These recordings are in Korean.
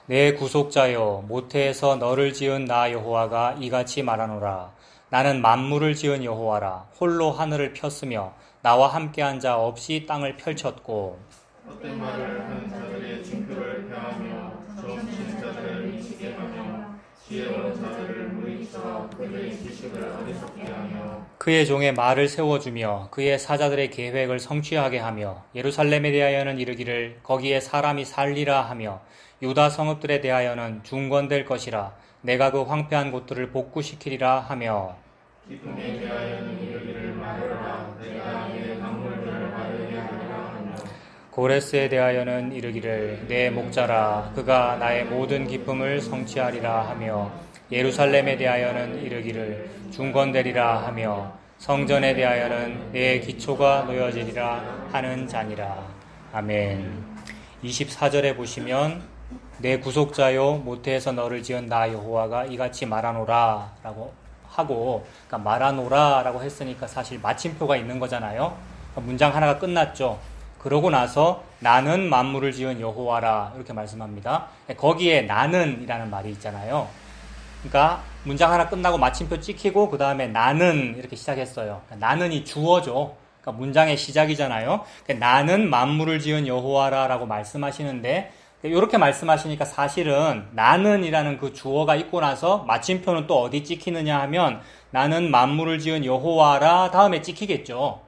내 구속자여, 모태에서 너를 지은 나 여호와가 이같이 말하노라. 나는 만물을 지은 여호와라. 홀로 하늘을 폈으며 나와 함께한 자 없이 땅을 펼쳤고. 헛된 말을 하는 자들의 징표를 폐하며 점치는 자들을 미치게 하며 지혜로운 자들을 물리쳐 그들의 지식을 어리석게 하며 그의 종의 말을 세워주며 그의 사자들의 계획을 성취하게 하며 예루살렘에 대하여는 이르기를 거기에 사람이 살리라 하며 유다 성읍들에 대하여는 중건될 것이라. 내가 그 황폐한 곳들을 복구시키리라 하며 기쁨에 대하여는 이르기를 말하라. 내가 내 강물들을 마르게 하리라 하며 고레스에 대하여는 이르기를 내 목자라. 그가 나의 모든 기쁨을 성취하리라 하며 예루살렘에 대하여는 이르기를 중건되리라 하며 성전에 대하여는 내 기초가 놓여지리라 하는 자니라. 아멘. 24절에 보시면 내 구속자요 모태에서 너를 지은 나 여호와가 이같이 말하노라 라고 하고, 그러니까 말하노라 라고 했으니까 사실 마침표가 있는 거잖아요. 그러니까 문장 하나가 끝났죠. 그러고 나서 나는 만물을 지은 여호와라 이렇게 말씀합니다. 거기에 나는 이라는 말이 있잖아요. 그러니까 문장 하나 끝나고 마침표 찍히고 그 다음에 나는 이렇게 시작했어요. 그러니까 나는이 주어죠. 그러니까 문장의 시작이잖아요. 그러니까 나는 만물을 지은 여호와라 라고 말씀하시는데, 이렇게 말씀하시니까 사실은 나는이라는 그 주어가 있고 나서 마침표는 또 어디 찍히느냐 하면 나는 만물을 지은 여호와라 다음에 찍히겠죠.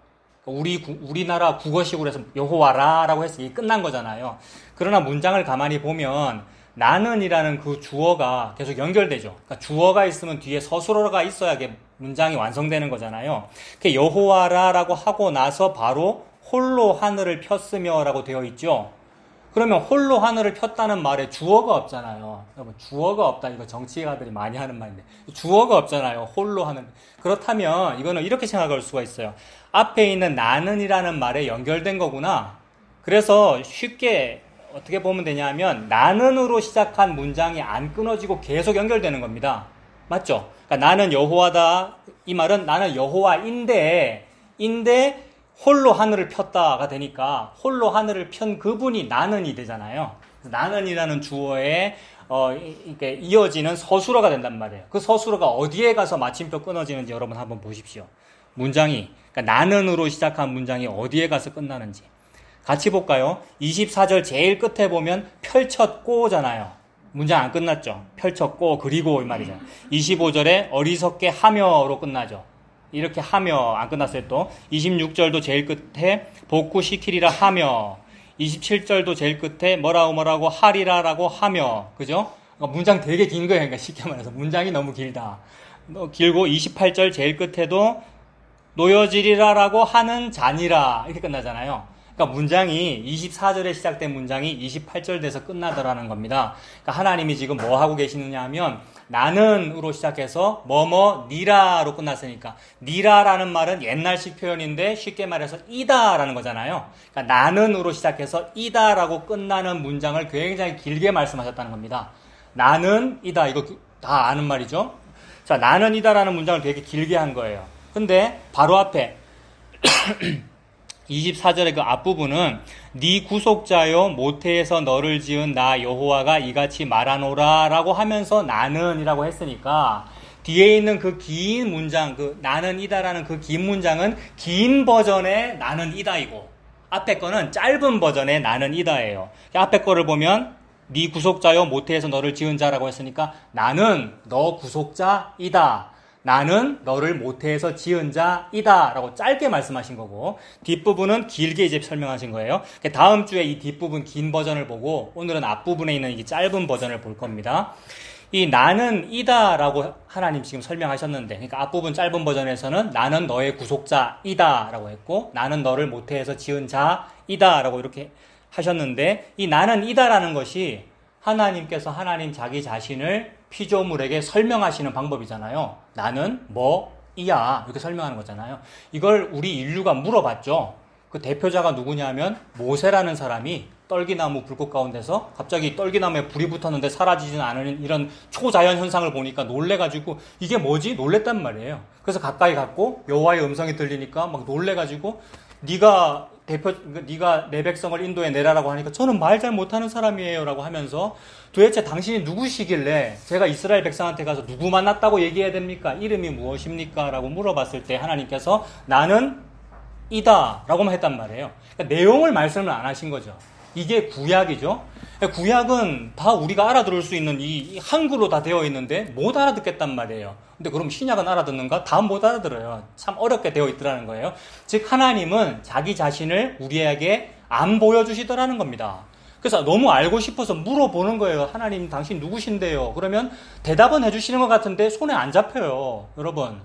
우리나라 국어식으로 해서 여호와라 라고 해서 이게 끝난 거잖아요. 그러나 문장을 가만히 보면 나는이라는 그 주어가 계속 연결되죠. 그러니까 주어가 있으면 뒤에 서술어가 있어야 문장이 완성되는 거잖아요. 여호와라 라고 하고 나서 바로 홀로 하늘을 폈으며 라고 되어 있죠. 그러면 홀로 하늘을 폈다는 말에 주어가 없잖아요. 여러분, 주어가 없다. 이거 정치가들이 많이 하는 말인데. 주어가 없잖아요. 홀로 하늘. 그렇다면 이거는 이렇게 생각할 수가 있어요. 앞에 있는 나는이라는 말에 연결된 거구나. 그래서 쉽게 어떻게 보면 되냐면 나는으로 시작한 문장이 안 끊어지고 계속 연결되는 겁니다. 맞죠? 그러니까 나는 여호와다. 이 말은 나는 여호와인데 홀로 하늘을 폈다가 되니까 홀로 하늘을 편 그분이 나는이 되잖아요. 나는이라는 주어에 이렇게 이어지는 서술어가 된단 말이에요. 그 서술어가 어디에 가서 마침표 끊어지는지 여러분 한번 보십시오. 문장이, 그러니까 나는으로 시작한 문장이 어디에 가서 끝나는지 같이 볼까요? 24절 제일 끝에 보면 펼쳤고잖아요. 문장 안 끝났죠. 펼쳤고 그리고 이 말이잖아요. 25절에 어리석게 하며로 끝나죠. 이렇게 하며 안 끝났어요. 또 26절도 제일 끝에 복구시키리라 하며, 27절도 제일 끝에 뭐라고 하리라라고 하며, 그죠? 문장 되게 긴 거예요. 그러니까 쉽게 말해서 문장이 너무 길다. 길고 28절 제일 끝에도 놓여지리라라고 하는 자니라 이렇게 끝나잖아요. 그러니까 문장이 24절에 시작된 문장이 28절 돼서 끝나더라는 겁니다. 그러니까 하나님이 지금 뭐 하고 계시느냐 하면 나는으로 시작해서 니라로 끝났으니까, 니라라는 말은 옛날식 표현인데 쉽게 말해서 이다라는 거잖아요. 그러니까 나는으로 시작해서 이다라고 끝나는 문장을 굉장히 길게 말씀하셨다는 겁니다. 나는 이다, 이거 다 아는 말이죠. 자, 나는 이다라는 문장을 되게 길게 한 거예요. 근데 바로 앞에 24절의 그 앞부분은 네 구속자요 모태에서 너를 지은 나 여호와가 이같이 말하노라 라고 하면서 나는이라고 했으니까 뒤에 있는 그 긴 문장, 그 나는 이다라는 그 긴 문장은 긴 버전의 나는 이다이고 앞에 거는 짧은 버전의 나는 이다예요. 앞에 거를 보면 네 구속자요 모태에서 너를 지은 자라고 했으니까 나는 너 구속자이다. 나는 너를 모태에서 지은 자이다 라고 짧게 말씀하신 거고, 뒷부분은 길게 이제 설명하신 거예요. 다음 주에 이 뒷부분 긴 버전을 보고 오늘은 앞부분에 있는 이 짧은 버전을 볼 겁니다. 이 나는 이다 라고 하나님 지금 설명하셨는데, 그러니까 앞부분 짧은 버전에서는 나는 너의 구속자이다 라고 했고, 나는 너를 모태에서 지은 자이다 라고 이렇게 하셨는데, 이 나는 이다 라는 것이 하나님께서 하나님 자기 자신을 피조물에게 설명하시는 방법이잖아요. 나는 뭐이야 이렇게 설명하는 거잖아요. 이걸 우리 인류가 물어봤죠. 그 대표자가 누구냐면 모세라는 사람이 떨기나무 불꽃 가운데서 갑자기 떨기나무에 불이 붙었는데 사라지지는 않는 이런 초자연 현상을 보니까 놀래가지고 이게 뭐지? 놀랬단 말이에요. 그래서 가까이 갔고 여호와의 음성이 들리니까 막 놀래가지고 네가 네가 내 백성을 인도에 내라라고 하니까 저는 말 잘 못하는 사람이에요라고 하면서 도대체 당신이 누구시길래 제가 이스라엘 백성한테 가서 누구 만났다고 얘기해야 됩니까? 이름이 무엇입니까? 라고 물어봤을 때 하나님께서 나는 이다라고만 했단 말이에요. 그러니까 내용을 말씀을 안 하신 거죠. 이게 구약이죠. 구약은 다 우리가 알아들을 수 있는 이 한글로 다 되어 있는데 못 알아듣겠단 말이에요. 근데 그럼 신약은 알아듣는가? 다 못 알아들어요. 참 어렵게 되어 있더라는 거예요. 즉 하나님은 자기 자신을 우리에게 안 보여주시더라는 겁니다. 그래서 너무 알고 싶어서 물어보는 거예요. 하나님 당신 누구신데요? 그러면 대답은 해주시는 것 같은데 손에 안 잡혀요. 여러분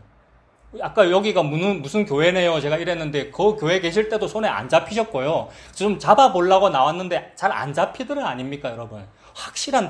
아까 여기가 무슨 교회네요 제가 이랬는데 그 교회 계실 때도 손에 안 잡히셨고요. 좀 잡아보려고 나왔는데 잘 안 잡히더라 아닙니까 여러분? 확실한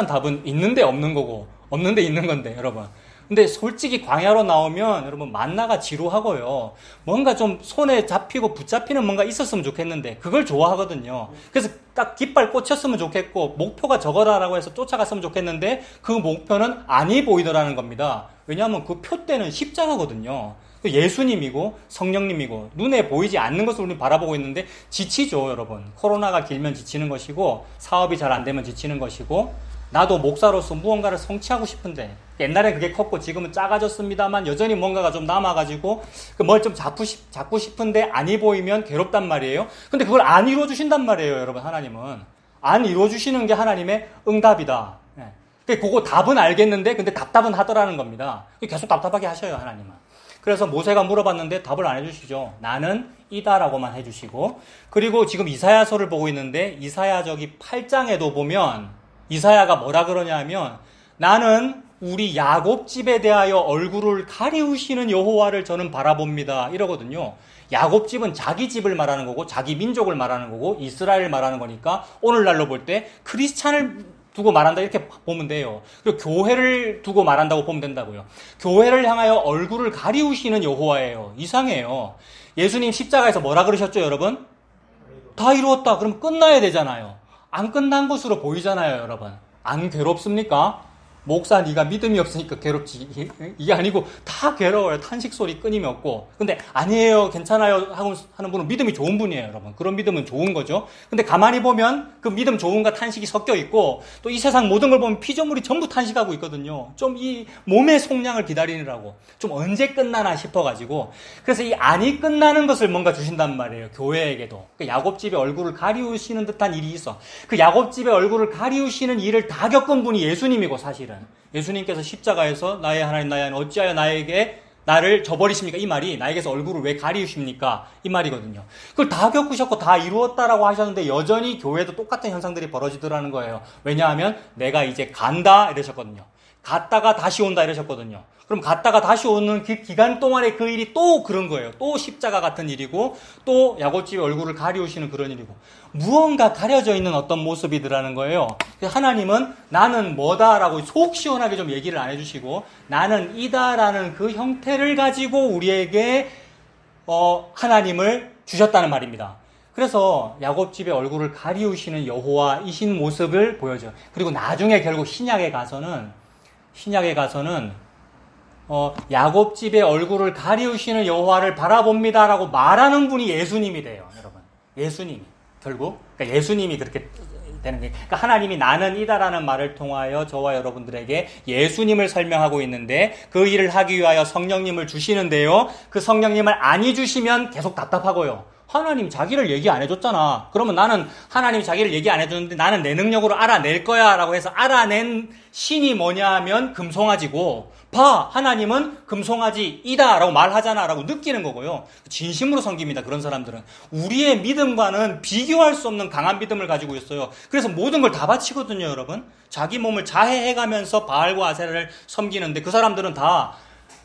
답은 있는데 없는 거고 없는데 있는 건데 여러분. 근데 솔직히 광야로 나오면 여러분 만나가 지루하고요. 뭔가 좀 손에 잡히고 붙잡히는 뭔가 있었으면 좋겠는데 그걸 좋아하거든요. 그래서 딱 깃발 꽂혔으면 좋겠고 목표가 저거다라고 해서 쫓아갔으면 좋겠는데 그 목표는 아니 보이더라는 겁니다. 왜냐하면 그 표대는 십자가거든요. 예수님이고 성령님이고 눈에 보이지 않는 것을 우리는 바라보고 있는데 지치죠 여러분. 코로나가 길면 지치는 것이고 사업이 잘 안 되면 지치는 것이고 나도 목사로서 무언가를 성취하고 싶은데 옛날에 그게 컸고 지금은 작아졌습니다만 여전히 뭔가가 좀 남아가지고 뭘 좀 잡고 싶은데 아니 보이면 괴롭단 말이에요. 근데 그걸 안 이루어주신단 말이에요 여러분. 하나님은 안 이루어주시는 게 하나님의 응답이다. 그거 답은 알겠는데 근데 답답은 하더라는 겁니다. 계속 답답하게 하셔요 하나님은. 그래서 모세가 물어봤는데 답을 안 해주시죠. 나는 이다라고만 해주시고 그리고 지금 이사야서를 보고 있는데 이사야 저기 8장에도 보면 이사야가 뭐라 그러냐 하면 나는 우리 야곱 집에 대하여 얼굴을 가리우시는 여호와를 저는 바라봅니다 이러거든요. 야곱 집은 자기 집을 말하는 거고 자기 민족을 말하는 거고 이스라엘을 말하는 거니까 오늘날로 볼 때 크리스찬을 두고 말한다 이렇게 보면 돼요. 그리고 교회를 두고 말한다고 보면 된다고요. 교회를 향하여 얼굴을 가리우시는 여호와예요. 이상해요. 예수님 십자가에서 뭐라 그러셨죠 여러분? 다 이루었다. 그럼 끝나야 되잖아요. 안 끝난 것으로 보이잖아요 여러분. 안 괴롭습니까? 목사 네가 믿음이 없으니까 괴롭지. 이게 아니고 다 괴로워요. 탄식 소리 끊임이 없고. 근데 아니에요 괜찮아요 하는 분은 믿음이 좋은 분이에요 여러분. 그런 믿음은 좋은 거죠. 근데 가만히 보면 그 믿음 좋은가 탄식이 섞여 있고 또 이 세상 모든 걸 보면 피조물이 전부 탄식하고 있거든요. 좀 이 몸의 속량을 기다리느라고 좀 언제 끝나나 싶어가지고 그래서 이 안이 끝나는 것을 뭔가 주신단 말이에요. 교회에게도. 그 야곱집의 얼굴을 가리우시는 듯한 일이 있어. 그 야곱집의 얼굴을 가리우시는 일을 다 겪은 분이 예수님이고 사실은 예수님께서 십자가에서 나의 하나님 나의 하나님 어찌하여 나를 저버리십니까? 이 말이 나에게서 얼굴을 왜 가리우십니까? 이 말이거든요. 그걸 다 겪으셨고 다 이루었다라고 하셨는데 여전히 교회도 똑같은 현상들이 벌어지더라는 거예요. 왜냐하면 내가 이제 간다 이러셨거든요. 갔다가 다시 온다 이러셨거든요. 그럼 갔다가 다시 오는 그 기간 동안에 그 일이 또 그런 거예요. 또 십자가 같은 일이고 또 야곱집의 얼굴을 가리우시는 그런 일이고 무언가 가려져 있는 어떤 모습이더라는 거예요. 하나님은 나는 뭐다라고 속 시원하게 좀 얘기를 안 해주시고 나는 이다라는 그 형태를 가지고 우리에게 하나님을 주셨다는 말입니다. 그래서 야곱집의 얼굴을 가리우시는 여호와이신 모습을 보여줘요. 그리고 나중에 결국 신약에 가서는 야곱집의 얼굴을 가리우시는 여호와를 바라봅니다라고 말하는 분이 예수님이 돼요, 여러분. 예수님이 결국 그러니까 예수님이 그렇게 되는 거예요. 그러니까 하나님이 나는 이다라는 말을 통하여 저와 여러분들에게 예수님을 설명하고 있는데 그 일을 하기 위하여 성령님을 주시는데요. 그 성령님을 안 주시면 계속 답답하고요. 하나님 자기를 얘기 안 해줬잖아. 그러면 나는 하나님이 자기를 얘기 안 해줬는데 나는 내 능력으로 알아낼 거야 라고 해서 알아낸 신이 뭐냐 하면 금송아지고 봐 하나님은 금송아지이다 라고 말하잖아 라고 느끼는 거고요. 진심으로 섬깁니다. 그런 사람들은 우리의 믿음과는 비교할 수 없는 강한 믿음을 가지고 있어요. 그래서 모든 걸 다 바치거든요. 여러분 자기 몸을 자해해가면서 바알과 아세라를 섬기는데 그 사람들은 다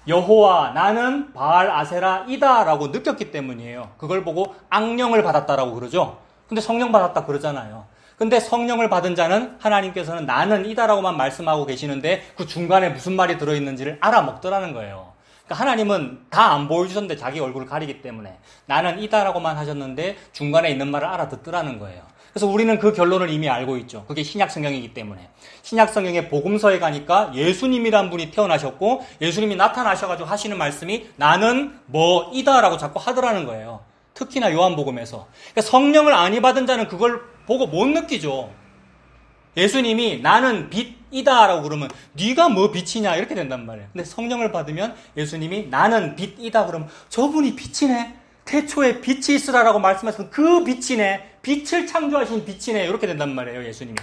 여호와 나는 바알 아세라이다 라고 느꼈기 때문이에요. 그걸 보고 악령을 받았다라고 그러죠. 근데 성령 받았다 그러잖아요. 근데 성령을 받은 자는 하나님께서는 나는 이다라고만 말씀하고 계시는데 그 중간에 무슨 말이 들어있는지를 알아먹더라는 거예요. 그러니까 하나님은 다 안 보여주셨는데 자기 얼굴을 가리기 때문에 나는 이다라고만 하셨는데 중간에 있는 말을 알아듣더라는 거예요. 그래서 우리는 그 결론을 이미 알고 있죠. 그게 신약 성경이기 때문에. 신약 성경의 복음서에 가니까 예수님이란 분이 태어나셨고 예수님이 나타나셔가지고 하시는 말씀이 나는 뭐이다라고 자꾸 하더라는 거예요. 특히나 요한복음에서. 그러니까 성령을 안 받은 자는 그걸 보고 못 느끼죠. 예수님이 나는 빛이다라고 그러면 네가 뭐 빛이냐 이렇게 된단 말이에요. 근데 성령을 받으면 예수님이 나는 빛이다 그러면 저분이 빛이네. 태초에 빛이 있으라라고 말씀하셨던 그 빛이네. 빛을 창조하신 빛이네. 이렇게 된단 말이에요. 예수님이.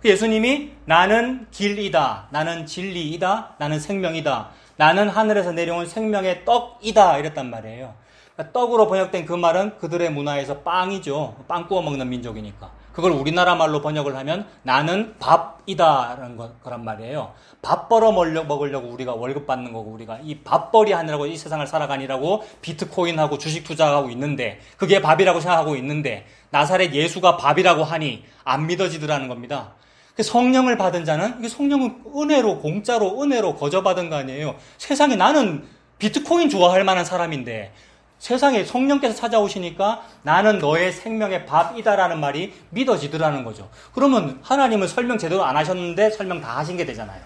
예수님이 나는 길이다. 나는 진리이다. 나는 생명이다. 나는 하늘에서 내려온 생명의 떡이다. 이랬단 말이에요. 그러니까 떡으로 번역된 그 말은 그들의 문화에서 빵이죠. 빵 구워 먹는 민족이니까. 그걸 우리나라 말로 번역을 하면 나는 밥이다라는 거란 말이에요. 밥 벌어 먹으려고 우리가 월급 받는 거고 우리가 이 밥벌이 하느라고 이 세상을 살아가니라고 비트코인하고 주식 투자하고 있는데 그게 밥이라고 생각하고 있는데 나사렛 예수가 밥이라고 하니 안 믿어지더라는 겁니다. 성령을 받은 자는 이게 성령은 은혜로 공짜로 은혜로 거저받은 거 아니에요. 세상에 나는 비트코인 좋아할 만한 사람인데 세상에 성령께서 찾아오시니까 나는 너의 생명의 밥이다라는 말이 믿어지더라는 거죠. 그러면 하나님은 설명 제대로 안 하셨는데 설명 다 하신 게 되잖아요.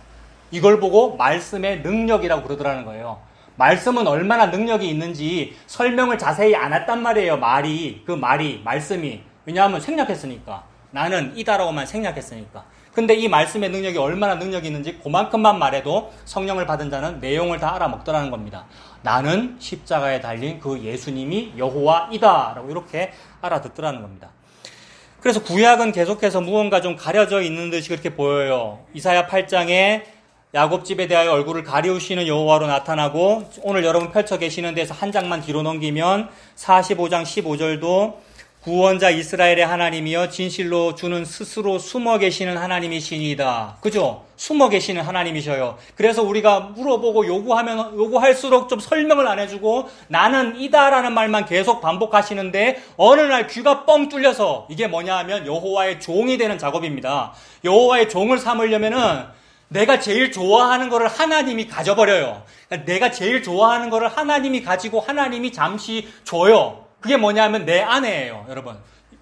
이걸 보고 말씀의 능력이라고 그러더라는 거예요. 말씀은 얼마나 능력이 있는지 설명을 자세히 안 했단 말이에요. 말씀이. 왜냐하면 생략했으니까. 나는 이다라고만 생략했으니까. 근데 이 말씀의 능력이 얼마나 능력이 있는지 그만큼만 말해도 성령을 받은 자는 내용을 다 알아먹더라는 겁니다. 나는 십자가에 달린 그 예수님이 여호와이다 라고 이렇게 알아듣더라는 겁니다. 그래서 구약은 계속해서 무언가 좀 가려져 있는 듯이 그렇게 보여요. 이사야 8장에 야곱집에 대하여 얼굴을 가리우시는 여호와로 나타나고 오늘 여러분 펼쳐 계시는 데서 한 장만 뒤로 넘기면 45장 15절도 구원자 이스라엘의 하나님이여 진실로 주는 스스로 숨어 계시는 하나님이시니이다. 그죠? 숨어 계시는 하나님이셔요. 그래서 우리가 물어보고 요구할수록 좀 설명을 안 해주고 나는 이다라는 말만 계속 반복하시는데 어느 날 귀가 뻥 뚫려서 이게 뭐냐 하면 여호와의 종이 되는 작업입니다. 여호와의 종을 삼으려면은 내가 제일 좋아하는 거를 하나님이 가져버려요. 그러니까 내가 제일 좋아하는 거를 하나님이 가지고 하나님이 잠시 줘요. 그게 뭐냐면 내 아내예요, 여러분.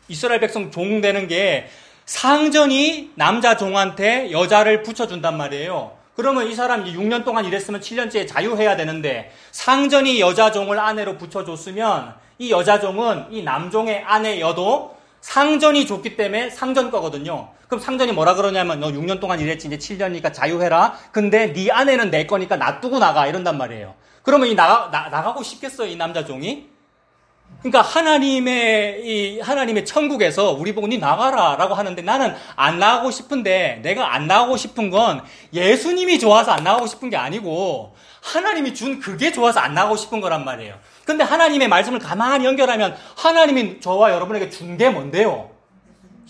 이스라엘 백성 종 되는 게 상전이 남자 종한테 여자를 붙여준단 말이에요. 그러면 이 사람이 6년 동안 일했으면 7년째에 자유해야 되는데 상전이 여자 종을 아내로 붙여줬으면 이 여자 종은 이 남종의 아내여도 상전이 줬기 때문에 상전 거거든요. 그럼 상전이 뭐라 그러냐면 너 6년 동안 일했지 이제 7년이니까 자유해라. 근데 네 아내는 내 거니까 놔두고 나가 이런단 말이에요. 그러면 나가고 싶겠어요, 이 남자 종이? 그러니까 하나님의 천국에서 우리 보고 니 나가라라고 하는데 나는 안 나가고 싶은데 내가 안 나가고 싶은 건 예수님이 좋아서 안 나가고 싶은 게 아니고 하나님이 준 그게 좋아서 안 나가고 싶은 거란 말이에요. 근데 하나님의 말씀을 가만히 연결하면 하나님이 저와 여러분에게 준 게 뭔데요?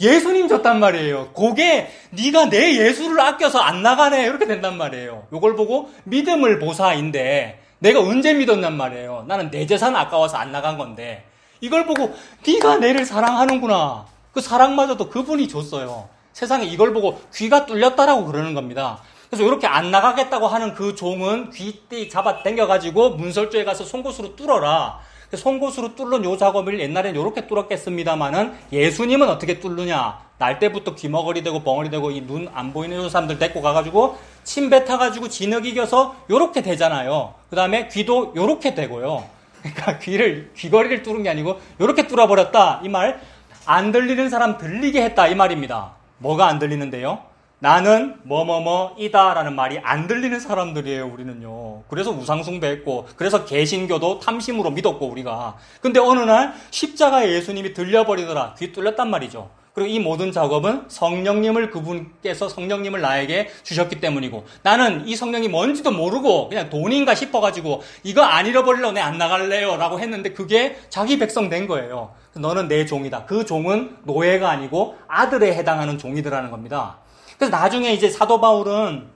예수님 줬단 말이에요. 그게 네가 내 예수를 아껴서 안 나가네 이렇게 된단 말이에요. 이걸 보고 믿음을 보사인데 내가 언제 믿었냔 말이에요. 나는 내 재산 아까워서 안 나간 건데 이걸 보고 네가 내를 사랑하는구나. 그 사랑마저도 그분이 줬어요. 세상에 이걸 보고 귀가 뚫렸다라고 그러는 겁니다. 그래서 이렇게 안 나가겠다고 하는 그 종은 귀띠 잡아 당겨가지고 문설주에 가서 송곳으로 뚫어라. 송곳으로 뚫는 요 작업을 옛날엔 이렇게 뚫었겠습니다만은 예수님은 어떻게 뚫느냐. 날 때부터 귀머거리 되고 벙어리 되고 이 눈 안 보이는 요 사람들 데리고 가가지고 침 뱉어가지고 진흙 이겨서 요렇게 되잖아요. 그 다음에 귀도 요렇게 되고요. 그러니까 귀걸이를 뚫은 게 아니고 요렇게 뚫어버렸다. 이 말 안 들리는 사람 들리게 했다 이 말입니다. 뭐가 안 들리는데요? 나는 뭐뭐뭐이다 라는 말이 안 들리는 사람들이에요, 우리는요. 그래서 우상숭배했고, 그래서 개신교도 탐심으로 믿었고, 우리가. 근데 어느 날 십자가에 예수님이 들려버리더라. 귀 뚫렸단 말이죠. 그리고 이 모든 작업은 그분께서 성령님을 나에게 주셨기 때문이고, 나는 이 성령이 뭔지도 모르고, 그냥 돈인가 싶어가지고, 이거 안 잃어버리려고 내 안 나갈래요 라고 했는데, 그게 자기 백성 된 거예요. 너는 내 종이다. 그 종은 노예가 아니고 아들에 해당하는 종이더라는 겁니다. 그래서 나중에 이제 사도 바울은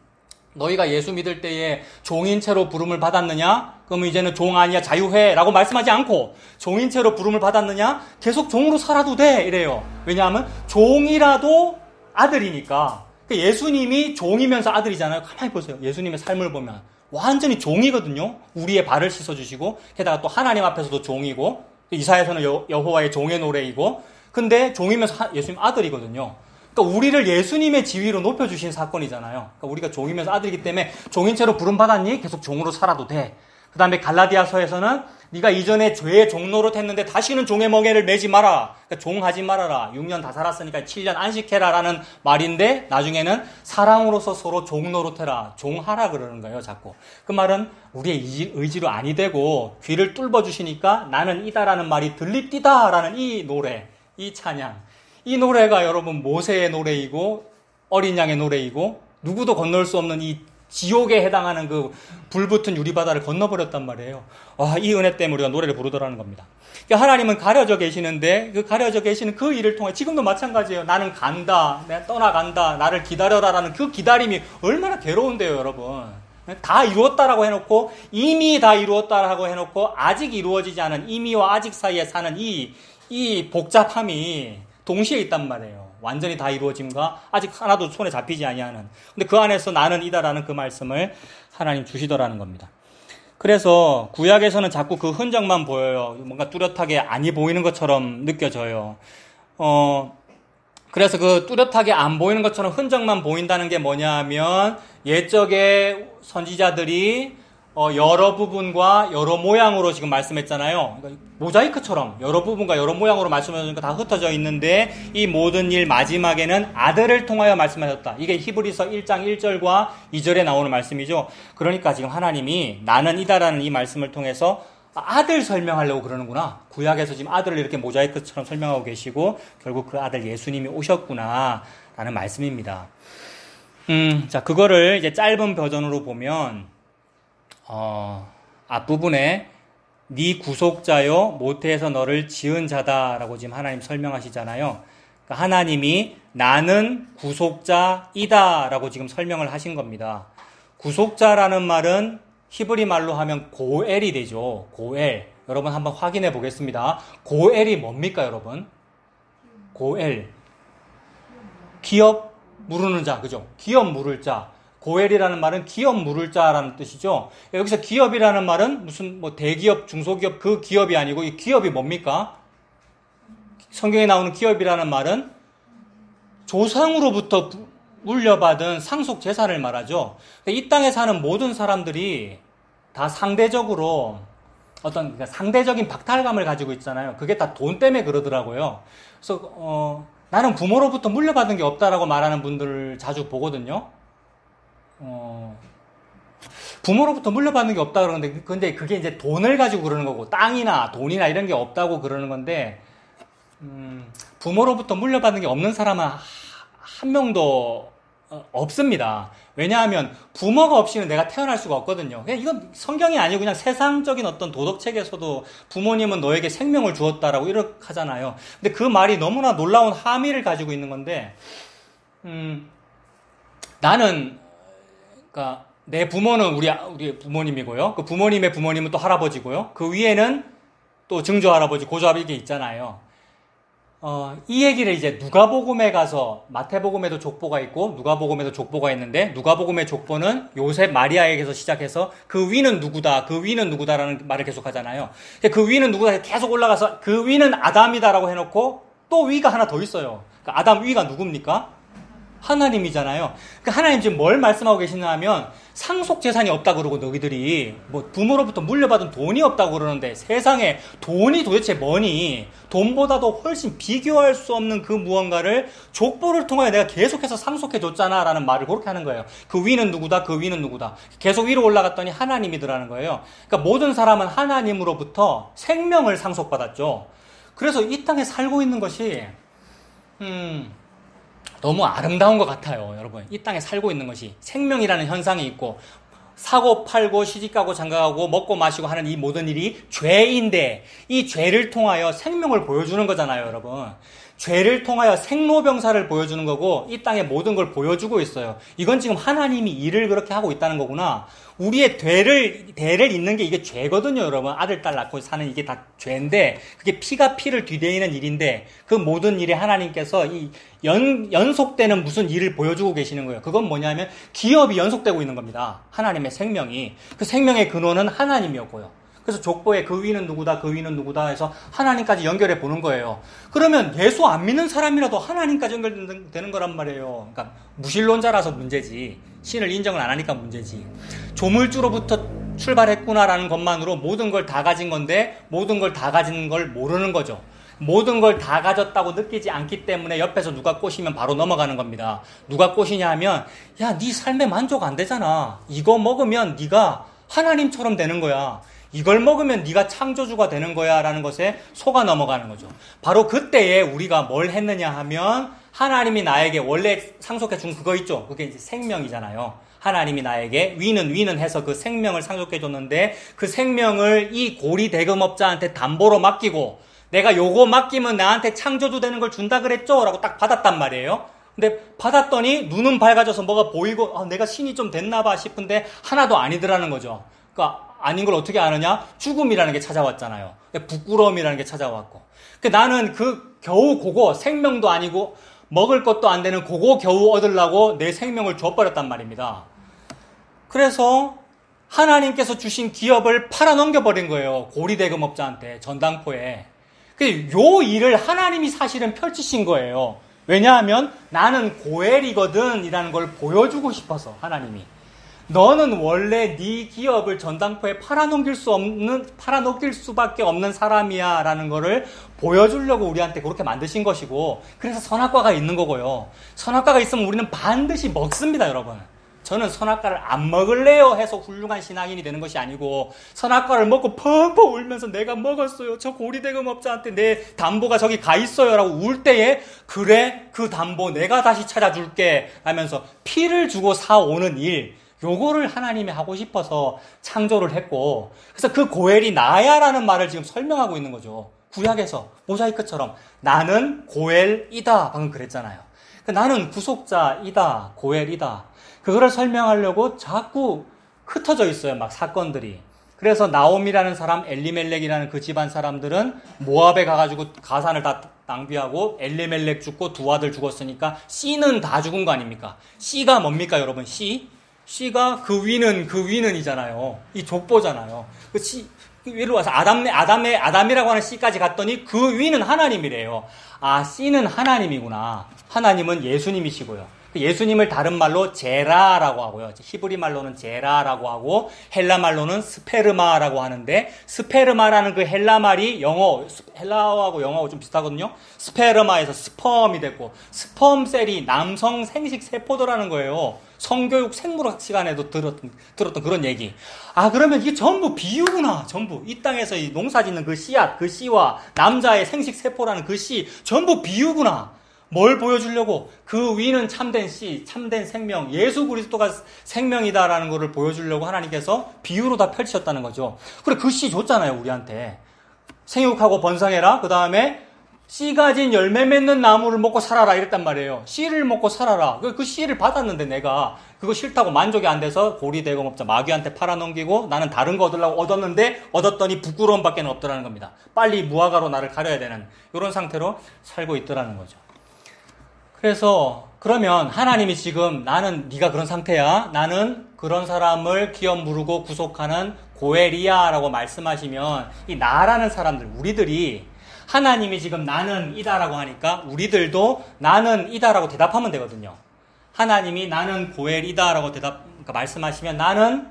너희가 예수 믿을 때에 종인 채로 부름을 받았느냐? 그러면 이제는 종 아니야 자유해 라고 말씀하지 않고 종인 채로 부름을 받았느냐? 계속 종으로 살아도 돼 이래요. 왜냐하면 종이라도 아들이니까. 예수님이 종이면서 아들이잖아요. 가만히 보세요. 예수님의 삶을 보면 완전히 종이거든요. 우리의 발을 씻어주시고 게다가 또 하나님 앞에서도 종이고 이사야서는 여호와의 종의 노래이고 근데 종이면 예수님 아들이거든요. 그러니까 우리를 예수님의 지위로 높여주신 사건이잖아요. 그러니까 우리가 종이면서 아들이기 때문에 종인 채로 부름받았니? 계속 종으로 살아도 돼. 그 다음에 갈라디아서에서는 네가 이전에 죄의 종노릇 했는데 다시는 종의 멍에를 매지 마라. 그러니까 종하지 말아라. 6년 다 살았으니까 7년 안식해라라는 말인데 나중에는 사랑으로서 서로 종노릇해라. 종하라 그러는 거예요. 자꾸. 그 말은 우리의 의지로 아니 되고 귀를 뚫어주시니까 나는 이다라는 말이 들립디다라는 이 노래, 이 찬양. 이 노래가 여러분 모세의 노래이고 어린 양의 노래이고 누구도 건널 수 없는 이 지옥에 해당하는 그 불붙은 유리바다를 건너버렸단 말이에요. 이 은혜 때문에 우리가 노래를 부르더라는 겁니다. 그러니까 하나님은 가려져 계시는데 그 가려져 계시는 그 일을 통해 지금도 마찬가지예요. 나는 간다. 내가 떠나간다. 나를 기다려라라는 그 기다림이 얼마나 괴로운데요, 여러분. 다 이루었다라고 해놓고 이미 다 이루었다라고 해놓고 아직 이루어지지 않은 이미와 아직 사이에 사는 이 복잡함이 동시에 있단 말이에요. 완전히 다 이루어짐과 아직 하나도 손에 잡히지 아니하는. 근데 그 안에서 나는 이다라는 그 말씀을 하나님 주시더라는 겁니다. 그래서 구약에서는 자꾸 그 흔적만 보여요. 뭔가 뚜렷하게 아니 보이는 것처럼 느껴져요. 그래서 그 뚜렷하게 안 보이는 것처럼 흔적만 보인다는 게 뭐냐 하면 옛적의 선지자들이 여러 부분과 여러 모양으로 지금 말씀했잖아요. 그러니까 모자이크처럼 여러 부분과 여러 모양으로 말씀하시니까 다 흩어져 있는데 이 모든 일 마지막에는 아들을 통하여 말씀하셨다. 이게 히브리서 1장 1절과 2절에 나오는 말씀이죠. 그러니까 지금 하나님이 나는 이다라는 이 말씀을 통해서 아들 설명하려고 그러는구나. 구약에서 지금 아들을 이렇게 모자이크처럼 설명하고 계시고 결국 그 아들 예수님이 오셨구나 라는 말씀입니다. 자, 그거를 이제 짧은 버전으로 보면 앞부분에 네 구속자요 모태에서 너를 지은 자다라고 지금 하나님 설명하시잖아요. 그러니까 하나님이 나는 구속자이다라고 지금 설명을 하신 겁니다. 구속자라는 말은 히브리 말로 하면 고엘이 되죠. 고엘. 여러분 한번 확인해 보겠습니다. 고엘이 뭡니까, 여러분? 고엘. 기업 물으는 자, 그죠? 기업 물을 자. 고엘이라는 말은 기업 물을 자라는 뜻이죠. 여기서 기업이라는 말은 무슨 대기업, 중소기업 그 기업이 아니고 이 기업이 뭡니까? 성경에 나오는 기업이라는 말은 조상으로부터 물려받은 상속 재산을 말하죠. 이 땅에 사는 모든 사람들이 다 상대적으로 그러니까 상대적인 박탈감을 가지고 있잖아요. 그게 다 돈 때문에 그러더라고요. 그래서 나는 부모로부터 물려받은 게 없다라고 말하는 분들을 자주 보거든요. 부모로부터 물려받는 게 없다 그러는데, 근데 그게 이제 돈을 가지고 그러는 거고, 땅이나 돈이나 이런 게 없다고 그러는 건데, 부모로부터 물려받는 게 없는 사람은 한 명도 없습니다. 왜냐하면 부모가 없이는 내가 태어날 수가 없거든요. 그냥 이건 성경이 아니고 그냥 세상적인 어떤 도덕책에서도 부모님은 너에게 생명을 주었다라고 이렇게 하잖아요. 근데 그 말이 너무나 놀라운 함의를 가지고 있는 건데, 나는 그러니까 내 부모는 우리 부모님이고요. 그 부모님의 부모님은 또 할아버지고요. 그 위에는 또 증조 할아버지, 고조 할아버지 이게 있잖아요. 이 얘기를 이제 누가복음에 가서 마태복음에도 족보가 있고 누가복음에도 족보가 있는데 누가복음의 족보는 요셉 마리아에게서 시작해서 그 위는 누구다, 그 위는 누구다라는 말을 계속 하잖아요. 그 위는 누구다 계속 올라가서 그 위는 아담이다라고 해놓고 또 위가 하나 더 있어요. 그러니까 아담 위가 누굽니까? 하나님이잖아요. 그러니까 하나님 지금 뭘 말씀하고 계시냐 하면 상속 재산이 없다 그러고 너희들이 부모로부터 물려받은 돈이 없다고 그러는데 세상에 돈이 도대체 뭐니? 돈보다도 훨씬 비교할 수 없는 그 무언가를 족보를 통하여 내가 계속해서 상속해 줬잖아 라는 말을 그렇게 하는 거예요. 그 위는 누구다, 그 위는 누구다. 계속 위로 올라갔더니 하나님이더라는 거예요. 그러니까 모든 사람은 하나님으로부터 생명을 상속받았죠. 그래서 이 땅에 살고 있는 것이 너무 아름다운 것 같아요, 여러분. 이 땅에 살고 있는 것이 생명이라는 현상이 있고 사고 팔고 시집가고 장가가고 먹고 마시고 하는 이 모든 일이 죄인데 이 죄를 통하여 생명을 보여주는 거잖아요, 여러분. 죄를 통하여 생로병사를 보여주는 거고 이 땅의 모든 걸 보여주고 있어요. 이건 지금 하나님이 일을 그렇게 하고 있다는 거구나. 우리의 대를 잇는 게 이게 죄거든요, 여러분. 아들, 딸 낳고 사는 이게 다 죄인데 그게 피가 피를 뒤대이는 일인데 그 모든 일에 하나님께서 이 연속되는 무슨 일을 보여주고 계시는 거예요. 그건 뭐냐면 기업이 연속되고 있는 겁니다. 하나님의 생명이. 그 생명의 근원은 하나님이었고요. 그래서 족보에 그 위는 누구다, 그 위는 누구다 해서 하나님까지 연결해 보는 거예요. 그러면 예수 안 믿는 사람이라도 하나님까지 연결되는 거란 말이에요. 그러니까 무신론자라서 문제지. 신을 인정을 안 하니까 문제지. 조물주로부터 출발했구나라는 것만으로 모든 걸 다 가진 건데 모든 걸 다 가진 걸 모르는 거죠. 모든 걸 다 가졌다고 느끼지 않기 때문에 옆에서 누가 꼬시면 바로 넘어가는 겁니다. 누가 꼬시냐 하면 야, 네 삶에 만족 안 되잖아. 이거 먹으면 네가 하나님처럼 되는 거야. 이걸 먹으면 네가 창조주가 되는 거야 라는 것에 속아 넘어가는 거죠. 바로 그때에 우리가 뭘 했느냐 하면 하나님이 나에게 원래 상속해 준 그거 있죠. 그게 이제 생명이잖아요. 하나님이 나에게 위는 해서 그 생명을 상속해 줬는데 그 생명을 이 고리 대금업자한테 담보로 맡기고 내가 요거 맡기면 나한테 창조주 되는 걸 준다 그랬죠? 라고 딱 받았단 말이에요. 근데 받았더니 눈은 밝아져서 뭐가 보이고 내가 신이 좀 됐나 봐 싶은데 하나도 아니더라는 거죠. 그러니까 아닌 걸 어떻게 아느냐? 죽음이라는 게 찾아왔잖아요. 부끄러움이라는 게 찾아왔고. 나는 그 겨우 그거 생명도 아니고 먹을 것도 안 되는 그거 겨우 얻으려고 내 생명을 줘버렸단 말입니다. 그래서 하나님께서 주신 기업을 팔아넘겨버린 거예요. 고리대금업자한테, 전당포에. 요 일을 하나님이 사실은 펼치신 거예요. 왜냐하면 나는 고엘이거든 이라는 걸 보여주고 싶어서 하나님이. 너는 원래 네 기업을 전당포에 팔아넘길 수밖에 없는 사람이야 라는 거를 보여주려고 우리한테 그렇게 만드신 것이고, 그래서 선악과가 있는 거고요. 선악과가 있으면 우리는 반드시 먹습니다, 여러분. 저는 선악과를 안 먹을래요 해서 훌륭한 신앙인이 되는 것이 아니고, 선악과를 먹고 펑펑 울면서 내가 먹었어요, 저 고리대금업자한테 내 담보가 저기 가 있어요 라고 울 때에 그래, 그 담보 내가 다시 찾아줄게 하면서 피를 주고 사오는 일, 요거를 하나님이 하고 싶어서 창조를 했고, 그래서 그 고엘이 나야 라는 말을 지금 설명하고 있는 거죠. 구약에서 모자이크처럼 나는 고엘이다 방금 그랬잖아요. 나는 구속자이다, 고엘이다. 그거를 설명하려고 자꾸 흩어져 있어요, 막 사건들이. 그래서 나옴이라는 사람, 엘리멜렉이라는 그 집안 사람들은 모압에 가가지고 가산을 다 낭비하고 엘리멜렉 죽고 두 아들 죽었으니까 C는 다 죽은 거 아닙니까? C가 뭡니까, 여러분? C가 그 위는이잖아요. 이 족보잖아요. 그 C, 위로 와서 아담이라고 하는 C까지 갔더니 그 위는 하나님이래요. 아, C는 하나님이구나. 하나님은 예수님이시고요. 예수님을 다른 말로 제라라고 하고요. 히브리 말로는 제라라고 하고 헬라 말로는 스페르마라고 하는데, 스페르마라는 그 헬라 말이 헬라어하고 영어하고 좀 비슷하거든요. 스페르마에서 스펌이 됐고, 스펌셀이 남성 생식 세포도라는 거예요. 성교육 생물학 시간에도 들었던 그런 얘기. 아, 그러면 이게 전부 비유구나. 전부 이 땅에서 이 농사 짓는 그 씨앗, 그 씨와 남자의 생식 세포라는 그 씨 전부 비유구나. 뭘 보여주려고? 그 위는 참된 씨, 참된 생명, 예수 그리스도가 생명이다라는 것을 보여주려고 하나님께서 비유로 다 펼치셨다는 거죠. 그래, 그 씨 줬잖아요, 우리한테. 생육하고 번성해라. 그 다음에 씨 가진 열매 맺는 나무를 먹고 살아라 이랬단 말이에요. 씨를 먹고 살아라. 그 씨를 받았는데 내가 그거 싫다고 만족이 안 돼서 고리대금업자 마귀한테 팔아넘기고 나는 다른 거 얻으려고 얻었더니 부끄러움밖에 없더라는 겁니다. 빨리 무화과로 나를 가려야 되는 이런 상태로 살고 있더라는 거죠. 그래서 그러면 하나님이 지금 나는 네가 그런 상태야, 나는 그런 사람을 기업 무르고 구속하는 고엘이야라고 말씀하시면 이 나라는 사람들, 우리들이 하나님이 지금 나는 이다라고 하니까 우리들도 나는 이다라고 대답하면 되거든요. 하나님이 나는 고엘이다라고 그러니까 말씀하시면 나는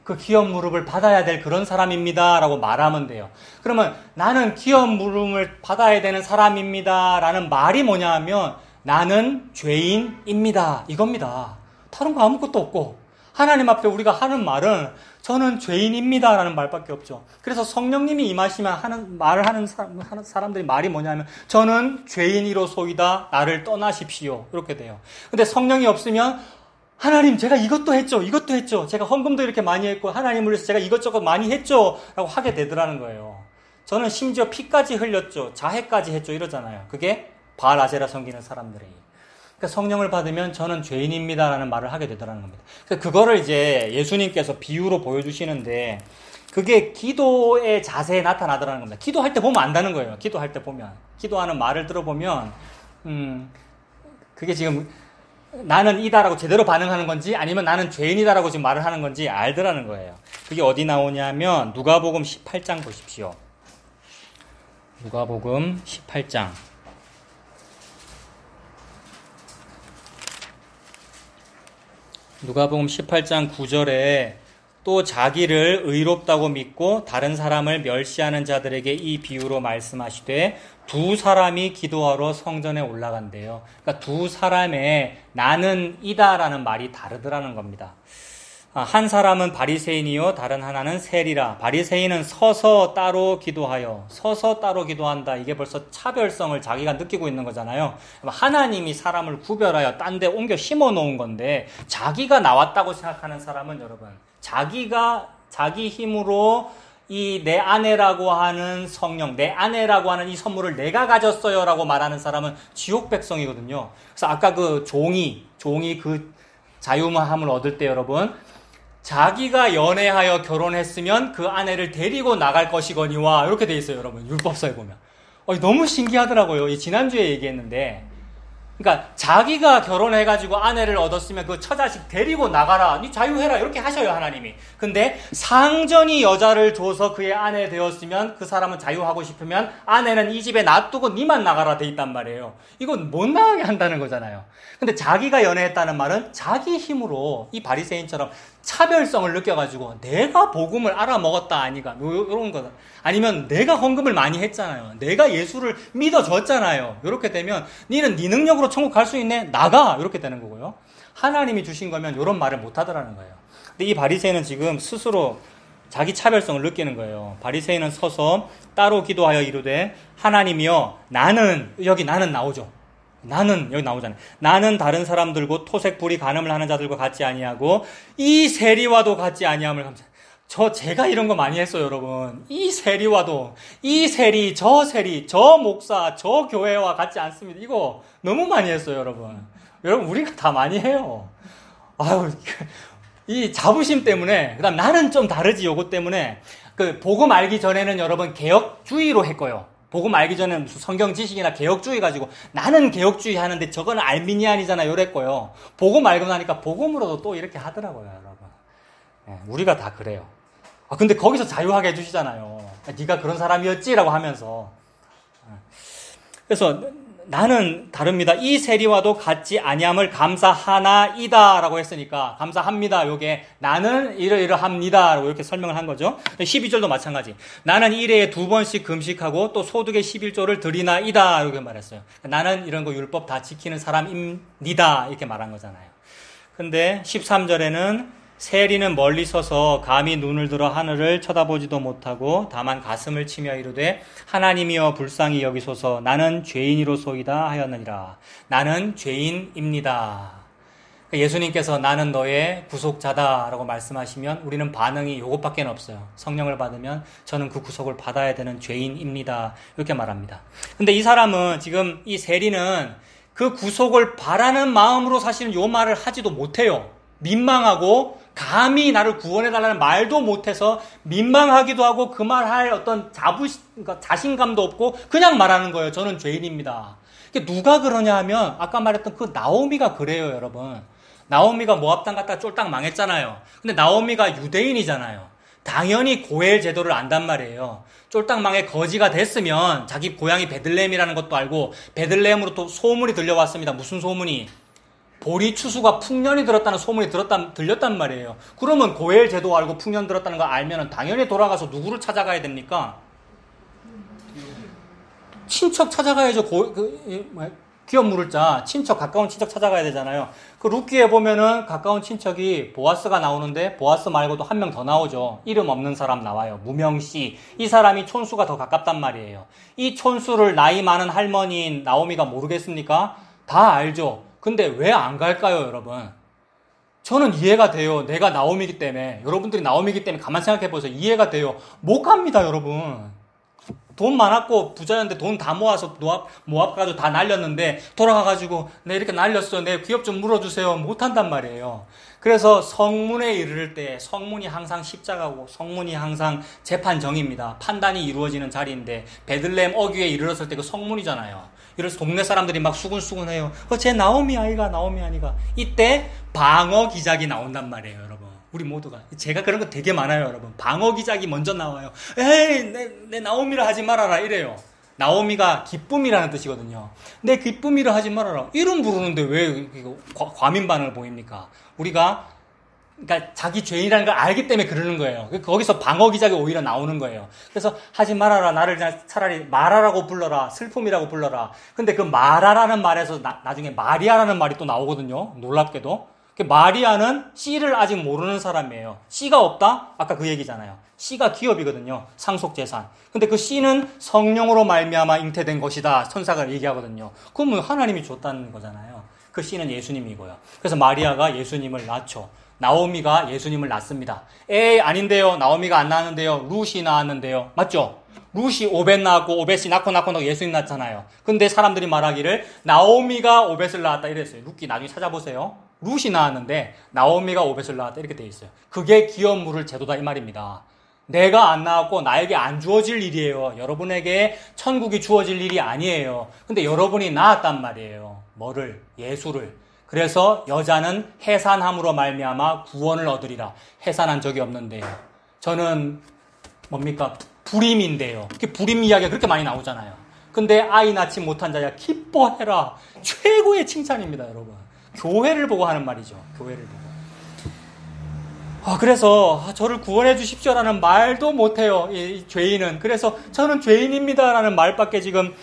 그 기업 무릎을 받아야 될 그런 사람입니다라고 말하면 돼요. 그러면 나는 기업 무릎을 받아야 되는 사람입니다라는 말이 뭐냐 하면 나는 죄인입니다, 이겁니다. 다른 거 아무것도 없고, 하나님 앞에 우리가 하는 말은 저는 죄인입니다 라는 말밖에 없죠. 그래서 성령님이 임하시면 말을 하는 사람들이 말이 뭐냐면 저는 죄인이로소이다, 나를 떠나십시오, 이렇게 돼요. 근데 성령이 없으면 하나님, 제가 이것도 했죠, 제가 헌금도 이렇게 많이 했고 하나님을 위해서 제가 이것저것 많이 했죠 라고 하게 되더라는 거예요. 저는 심지어 피까지 흘렸죠, 자해까지 했죠, 이러잖아요. 그게 바알 아세라 섬기는 사람들이. 그러니까 성령을 받으면 저는 죄인입니다라는 말을 하게 되더라는 겁니다. 그래서 그거를 이제 예수님께서 비유로 보여주시는데 그게 기도의 자세에 나타나더라는 겁니다. 기도할 때 보면 안다는 거예요. 기도할 때 보면, 기도하는 말을 들어보면 그게 지금 나는 이다라고 제대로 반응하는 건지 아니면 나는 죄인이다라고 지금 말을 하는 건지 알더라는 거예요. 그게 어디 나오냐면 누가복음 18장 보십시오. 누가복음 18장. 누가복음 18장 9절에 또 자기를 의롭다고 믿고 다른 사람을 멸시하는 자들에게 이 비유로 말씀하시되 두 사람이 기도하러 성전에 올라간대요. 그러니까 두 사람의 나는 이다라는 말이 다르더라는 겁니다. 한 사람은 바리새인이요 다른 하나는 세리라. 바리새인은 서서 따로 기도하여, 서서 따로 기도한다. 이게 벌써 차별성을 자기가 느끼고 있는 거잖아요. 하나님이 사람을 구별하여 딴 데 옮겨 심어 놓은 건데 자기가 나왔다고 생각하는 사람은 여러분, 자기 힘으로 이 내 아내라고 하는 성령, 내 아내라고 하는 이 선물을 내가 가졌어요 라고 말하는 사람은 지옥 백성이거든요. 그래서 아까 그 종이 그 자유함을 얻을 때 여러분, 자기가 연애하여 결혼했으면 그 아내를 데리고 나갈 것이거니와 이렇게 돼 있어요 여러분, 율법서에 보면. 너무 신기하더라고요. 지난주에 얘기했는데, 그러니까 자기가 결혼해가지고 아내를 얻었으면 그 처자식 데리고 나가라, 니 자유해라 이렇게 하셔요 하나님이. 근데 상전이 여자를 줘서 그의 아내 되었으면 그 사람은 자유하고 싶으면 아내는 이 집에 놔두고 니만 나가라 돼 있단 말이에요. 이건 못 나가게 한다는 거잖아요. 근데 자기가 연애했다는 말은 자기 힘으로 이 바리새인처럼 차별성을 느껴가지고 내가 복음을 알아먹었다 아니가 이런 거, 아니면 내가 헌금을 많이 했잖아요, 내가 예수를 믿어줬잖아요, 이렇게 되면 니는 네 능력으로 천국 갈 수 있네, 나가, 이렇게 되는 거고요. 하나님이 주신 거면 이런 말을 못 하더라는 거예요. 근데 이 바리새인은 지금 스스로 자기 차별성을 느끼는 거예요. 바리새인은 서서 따로 기도하여 이르되 하나님이여 나는, 여기 나는 나오죠. 나는, 여기 나오잖아요. 나는 다른 사람들고 토색 불이 간음을 하는 자들과 같지 아니하고 이 세리와도 같지 아니함을 감사. 제가 이런 거 많이 했어요 여러분. 이 세리와도, 이 세리, 저 목사, 저 교회와 같지 않습니다. 이거 너무 많이 했어요 여러분. 여러분 우리가 다 많이 해요. 아유, 이 자부심 때문에, 그 다음 나는 좀 다르지 요거 때문에, 그 복음 알기 전에는 여러분 개혁주의로 했고요. 복음 알기 전에는 무슨 성경 지식이나 개혁주의 가지고 나는 개혁주의 하는데 저거는 알미니안이잖아 이랬고요. 복음 알고 나니까 복음으로도 또 이렇게 하더라고요 여러분. 우리가 다 그래요. 근데 거기서 자유하게 해주시잖아요. 네가 그런 사람이었지라고 하면서. 그래서 나는 다릅니다. 이 세리와도 같지 아니함을 감사하나이다 라고 했으니까 감사합니다. 요게 나는 이러합니다 라고 이렇게 설명을 한 거죠. 12절도 마찬가지. 나는 1회에 2번씩 금식하고 또 소득의 11조를 드리나이다 이렇게 말했어요. 나는 이런 거 율법 다 지키는 사람입니다 이렇게 말한 거잖아요. 근데 13절에는 세리는 멀리 서서 감히 눈을 들어 하늘을 쳐다보지도 못하고 다만 가슴을 치며 이르되 하나님이여 불쌍히 여기소서 나는 죄인이로소이다 하였느니라. 나는 죄인입니다. 예수님께서 나는 너의 구속자다 라고 말씀하시면 우리는 반응이 요것밖에 없어요. 성령을 받으면 저는 그 구속을 받아야 되는 죄인입니다 이렇게 말합니다. 근데 이 사람은 지금 이 세리는 그 구속을 바라는 마음으로 사실은 요 말을 하지도 못해요. 민망하고 감히 나를 구원해달라는 말도 못해서 민망하기도 하고 그 말할 어떤 그러니까 자신감도 없고 그냥 말하는 거예요. 저는 죄인입니다. 누가 그러냐 하면 아까 말했던 그 나오미가 그래요 여러분. 나오미가 모압당 갔다가 쫄딱 망했잖아요. 근데 나오미가 유대인이잖아요. 당연히 고엘 제도를 안단 말이에요. 쫄딱 망해 거지가 됐으면 자기 고향이 베들레헴이라는 것도 알고 베들레헴으로 또 소문이 들려왔습니다. 무슨 소문이? 보리 추수가 풍년이 들었다는 소문이 들렸단 말이에요. 그러면 고엘 제도 알고 풍년 들었다는 거 알면 당연히 돌아가서 누구를 찾아가야 됩니까? 친척 찾아가야죠. 기업 물을 자 친척, 가까운 친척 찾아가야 되잖아요. 그 룻기에 보면은 가까운 친척이 보아스가 나오는데 보아스 말고도 한 명 더 나오죠. 이름 없는 사람 나와요. 무명씨. 이 사람이 촌수가 더 가깝단 말이에요. 이 촌수를 나이 많은 할머니인 나오미가 모르겠습니까? 다 알죠. 근데 왜 안 갈까요, 여러분? 저는 이해가 돼요. 내가 나오미이기 때문에. 여러분들이 나오미이기 때문에 가만 생각해 보세요. 이해가 돼요. 못 갑니다, 여러분. 돈 많았고 부자였는데 돈 다 모아서 모아가지고 다 날렸는데 돌아가가지고 내 이렇게 날렸어. 내 기업 좀 물어주세요. 못한단 말이에요. 그래서 성문에 이르를 때 성문이 항상 십자가고 성문이 항상 재판정입니다. 판단이 이루어지는 자리인데 베들레헴 어귀에 이르렀을 때 그 성문이잖아요. 이래서 동네 사람들이 막 수군수군해요. 쟤 나오미 아이가 이때 방어 기작이 나온단 말이에요, 여러분. 우리 모두가. 제가 그런 거 되게 많아요, 여러분. 방어 기작이 먼저 나와요. 에이, 내 나오미를 하지 말아라 이래요. 나오미가 기쁨이라는 뜻이거든요. 내 기쁨이라 하지 말아라. 이름 부르는데 왜 과민 반응을 보입니까? 우리가 그러니까 자기 죄인이라는 걸 알기 때문에 그러는 거예요. 거기서 방어 기작이 오히려 나오는 거예요. 그래서 하지 말아라. 나를 차라리 마라라고 불러라. 슬픔이라고 불러라. 근데 그 마라라는 말에서 나중에 마리아라는 말이 또 나오거든요. 놀랍게도. 마리아는 씨를 아직 모르는 사람이에요. 씨가 없다? 아까 그 얘기잖아요. 씨가 기업이거든요. 상속재산. 근데 그 씨는 성령으로 말미암아 잉태된 것이다. 천사가 얘기하거든요. 그러면 하나님이 줬다는 거잖아요. 그 씨는 예수님이고요. 그래서 마리아가 예수님을 낳죠. 나오미가 예수님을 낳습니다. 에이, 아닌데요. 나오미가 안 낳았는데요. 룻이 낳았는데요. 맞죠? 룻이 오벳 낳았고 오벳이 낳고 예수님 낳잖아요. 근데 사람들이 말하기를 나오미가 오벳을 낳았다 이랬어요. 룻기 나중에 찾아보세요. 룻이 낳았는데 나오미가 오벳을 낳았다 이렇게 돼 있어요. 그게 기업 물을 제도다 이 말입니다. 내가 안 낳았고 나에게 안 주어질 일이에요. 여러분에게 천국이 주어질 일이 아니에요. 근데 여러분이 낳았단 말이에요. 뭐를? 예수를. 그래서 여자는 해산함으로 말미암아 구원을 얻으리라. 해산한 적이 없는데요. 저는 뭡니까? 불임인데요. 불임 이야기가 그렇게 많이 나오잖아요. 근데 아이 낳지 못한 자야 기뻐해라. 최고의 칭찬입니다, 여러분. 교회를 보고 하는 말이죠. 교회를 보고. 그래서 저를 구원해 주십시오라는 말도 못해요. 이 죄인은. 그래서 저는 죄인입니다라는 말밖에 지금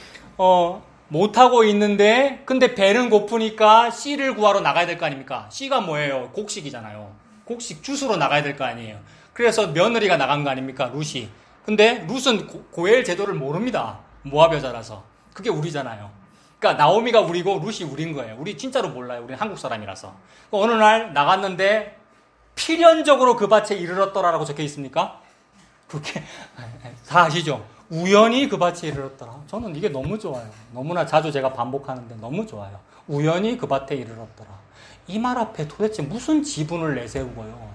못하고 있는데 근데 배는 고프니까 씨를 구하러 나가야 될 거 아닙니까? 씨가 뭐예요? 곡식이잖아요. 곡식 주스로 나가야 될 거 아니에요. 그래서 며느리가 나간 거 아닙니까? 룻이. 근데 룻은 고엘 제도를 모릅니다. 모압 여자라서. 그게 우리잖아요. 그러니까 나오미가 우리고 룻이 우린 거예요. 우리 진짜로 몰라요. 우리는 한국 사람이라서. 어느 날 나갔는데 필연적으로 그 밭에 이르렀더라라고 적혀 있습니까? 그렇게 다 아시죠? 우연히 그 밭에 이르렀더라. 저는 이게 너무 좋아요. 너무나 자주 제가 반복하는데 너무 좋아요. 우연히 그 밭에 이르렀더라. 이 말 앞에 도대체 무슨 지분을 내세우고요.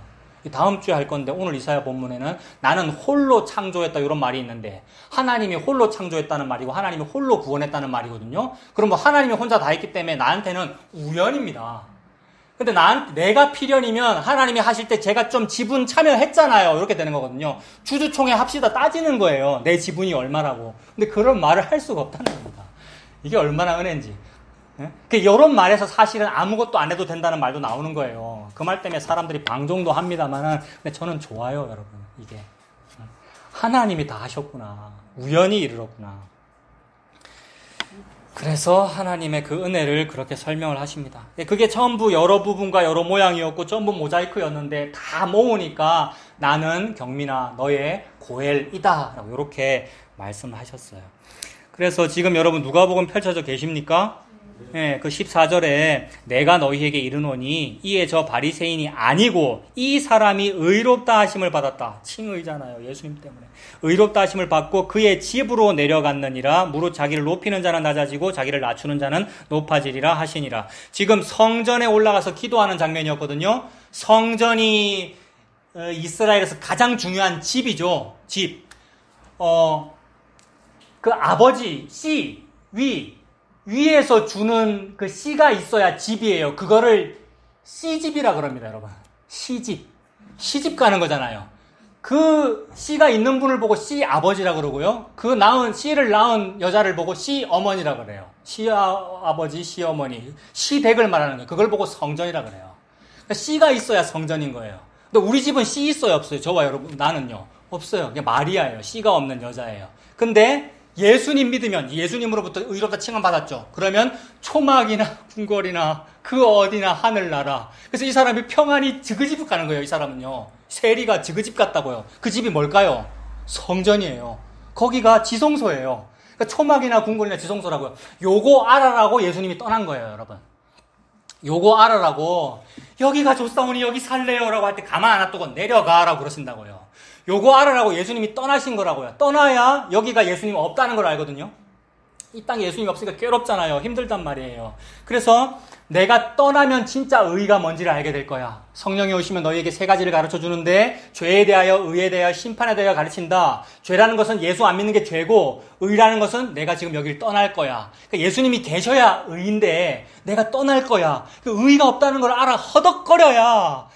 다음 주에 할 건데 오늘 이사야 본문에는 나는 홀로 창조했다 이런 말이 있는데 하나님이 홀로 창조했다는 말이고 하나님이 홀로 구원했다는 말이거든요. 그럼 뭐 하나님이 혼자 다 했기 때문에 나한테는 우연입니다. 근데 내가 필연이면 하나님이 하실 때 제가 좀 지분 참여했잖아요. 이렇게 되는 거거든요. 주주총회 합시다 따지는 거예요. 내 지분이 얼마라고. 근데 그런 말을 할 수가 없다는 겁니다. 이게 얼마나 은혜인지. 이런 말에서 사실은 아무것도 안 해도 된다는 말도 나오는 거예요. 그 말 때문에 사람들이 방종도 합니다만은 근데 저는 좋아요, 여러분. 이게 하나님이 다 하셨구나. 우연히 이르렀구나. 그래서 하나님의 그 은혜를 그렇게 설명을 하십니다. 그게 전부 여러 부분과 여러 모양이었고 전부 모자이크였는데 다 모으니까 나는 경민아 너의 고엘이다 라고 이렇게 말씀하셨어요. 그래서 지금 여러분 누가복음 펼쳐져 계십니까? 네, 그 14절에 내가 너희에게 이르노니 이에 저 바리새인이 아니고 이 사람이 의롭다 하심을 받았다. 칭의잖아요. 예수님 때문에. 의롭다 하심을 받고 그의 집으로 내려갔느니라. 무릇 자기를 높이는 자는 낮아지고 자기를 낮추는 자는 높아지리라 하시니라. 지금 성전에 올라가서 기도하는 장면이었거든요. 성전이 이스라엘에서 가장 중요한 집이죠. 집. 그 아버지, 씨, 위에서 주는 그 씨가 있어야 집이에요. 그거를 씨집이라 그럽니다, 여러분. 시집 가는 거잖아요. 그 씨가 있는 분을 보고 씨 아버지라 그러고요. 그 씨를 낳은 여자를 보고 씨 어머니라 그래요. 씨 아버지, 씨 어머니. 시댁을 말하는 거예요. 그걸 보고 성전이라 그래요. 그러니까 씨가 있어야 성전인 거예요. 근데 우리 집은 씨 있어요, 없어요? 저와 여러분, 나는요. 없어요. 그냥 마리아예요. 씨가 없는 여자예요. 근데 예수님 믿으면 예수님으로부터 의롭다 칭함받았죠. 그러면 초막이나 궁궐이나 그 어디나 하늘나라. 그래서 이 사람이 평안히 지그집 가는 거예요. 이 사람은요. 세리가 지그집 갔다고요. 그 집이 뭘까요? 성전이에요. 거기가 지성소예요. 그러니까 초막이나 궁궐이나 지성소라고요. 요거 알아라고 예수님이 떠난 거예요, 여러분. 요거 알아라고 여기가 좋사오니 여기 살래요 라고 할 때 가만 안 놔두고 내려가라고 그러신다고요. 요거 알아라고 예수님이 떠나신 거라고요. 떠나야 여기가 예수님 없다는 걸 알거든요. 이 땅에 예수님이 없으니까 괴롭잖아요. 힘들단 말이에요. 그래서 내가 떠나면 진짜 의의가 뭔지를 알게 될 거야. 성령이 오시면 너희에게 세 가지를 가르쳐 주는데 죄에 대하여, 의에 대하여, 심판에 대하여 가르친다. 죄라는 것은 예수 안 믿는 게 죄고, 의라는 것은 내가 지금 여기를 떠날 거야. 그러니까 예수님이 계셔야 의인데 내가 떠날 거야. 의의가 없다는 걸 알아 허덕거려야